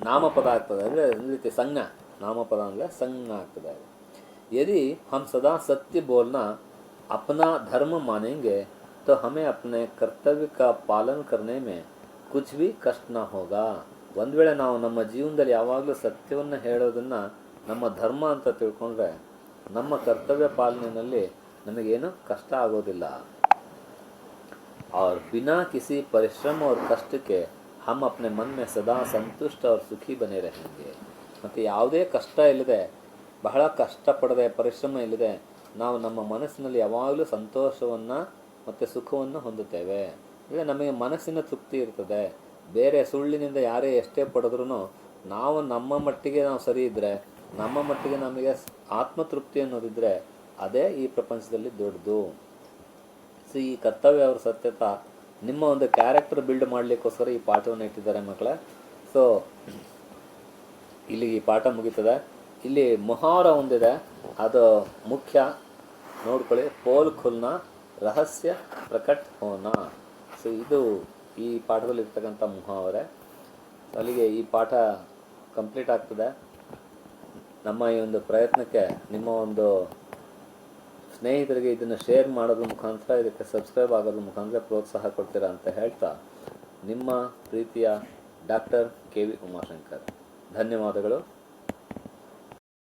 ನಾಮಪದ ಆಗ್ತದೆ, ಅಂದರೆ ರೀತಿ ಸಂಜ್ಞಾ. ನಾಮಪದ ಅಂದರೆ ಸಂಜ್ಞಾ ಆಗ್ತದೆ. यदि हम सदा सत्य बोलना अपना धर्म मानेंगे तो हमें अपने कर्तव्य का पालन करने में कुछ भी कष्ट ना होगा. ಒಂದು ವೇಳೆ ನಾವು ನಮ್ಮ ಜೀವನದಲ್ಲಿ ಯಾವಾಗಲೂ ಸತ್ಯವನ್ನು ಹೇಳೋದನ್ನು ನಮ್ಮ ಧರ್ಮ ಅಂತ ತಿಳ್ಕೊಂಡ್ರೆ ನಮ್ಮ ಕರ್ತವ್ಯ ಪಾಲನೆಯಲ್ಲಿ ನಮಗೇನು ಕಷ್ಟ ಆಗೋದಿಲ್ಲ. और बिना किसी परिश्रम और कष्ट के हम अपने मन में सदा संतुष्ट और सुखी बने रहेंगे. ಮತ್ತು ಯಾವುದೇ ಕಷ್ಟ ಇಲ್ಲದೆ, ಬಹಳ ಕಷ್ಟಪಡದೆ, ಪರಿಶ್ರಮ ಇಲ್ಲದೆ ನಾವು ನಮ್ಮ ಮನಸ್ಸಿನಲ್ಲಿ ಯಾವಾಗಲೂ ಸಂತೋಷವನ್ನು ಮತ್ತು ಸುಖವನ್ನು ಹೊಂದುತ್ತೇವೆ. ಅಂದರೆ ನಮಗೆ ಮನಸ್ಸಿನ ತೃಪ್ತಿ ಇರ್ತದೆ. ಬೇರೆ ಸುಳ್ಳಿನಿಂದ ಯಾರೇ ಎಷ್ಟೇ ಪಡೆದ್ರೂ ನಾವು ನಮ್ಮ ಮಟ್ಟಿಗೆ ನಾವು ಸರಿ ಇದ್ದರೆ, ನಮ್ಮ ಮಟ್ಟಿಗೆ ನಮಗೆ ಆತ್ಮತೃಪ್ತಿ ಅನ್ನೋದಿದ್ದರೆ ಅದೇ ಈ ಪ್ರಪಂಚದಲ್ಲಿ ದೊಡ್ಡದು. ಸೊ ಈ ಕರ್ತವ್ಯ ಅವರ ಸತ್ಯತ ನಿಮ್ಮ ಒಂದು ಕ್ಯಾರೆಕ್ಟರ್ ಬಿಲ್ಡ್ ಮಾಡಲಿಕ್ಕೋಸ್ಕರ ಈ ಪಾಠವನ್ನು ಇಟ್ಟಿದ್ದಾರೆ ಮಕ್ಕಳೇ. ಸೊ ಇಲ್ಲಿಗೆ ಈ ಪಾಠ ಮುಗೀತದೆ. ಇಲ್ಲಿ ಮುಹಾವರ ಒಂದಿದೆ, ಅದು ಮುಖ್ಯ ನೋಡ್ಕೊಳ್ಳಿ. ಪೋಲ್ ಖುಲ್ನ ರಹಸ್ಯ ಪ್ರಕಟ್ ಹೋನ. ಸೊ ಇದು ಈ ಪಾಠದಲ್ಲಿ ಇರ್ತಕ್ಕಂಥ ಮುಹಾವರೆ. ಅಲ್ಲಿಗೆ ಈ ಪಾಠ ಕಂಪ್ಲೀಟ್ ಆಗ್ತದೆ. ನಮ್ಮ ಈ ಒಂದು ಪ್ರಯತ್ನಕ್ಕೆ ನಿಮ್ಮ ಒಂದು ಸ್ನೇಹಿತರಿಗೆ ಇದನ್ನು ಶೇರ್ ಮಾಡೋದ್ರ ಮುಖಾಂತರ, ಇದಕ್ಕೆ ಸಬ್ಸ್ಕ್ರೈಬ್ ಆಗೋದ್ರ ಮುಖಾಂತರ ಪ್ರೋತ್ಸಾಹ ಕೊಡ್ತೀರಾ ಅಂತ ಹೇಳ್ತಾ, ನಿಮ್ಮ ಪ್ರೀತಿಯ ಡಾಕ್ಟರ್ ಕೆ ವಿ ಉಮಾಶಂಕರ್. ಧನ್ಯವಾದಗಳು.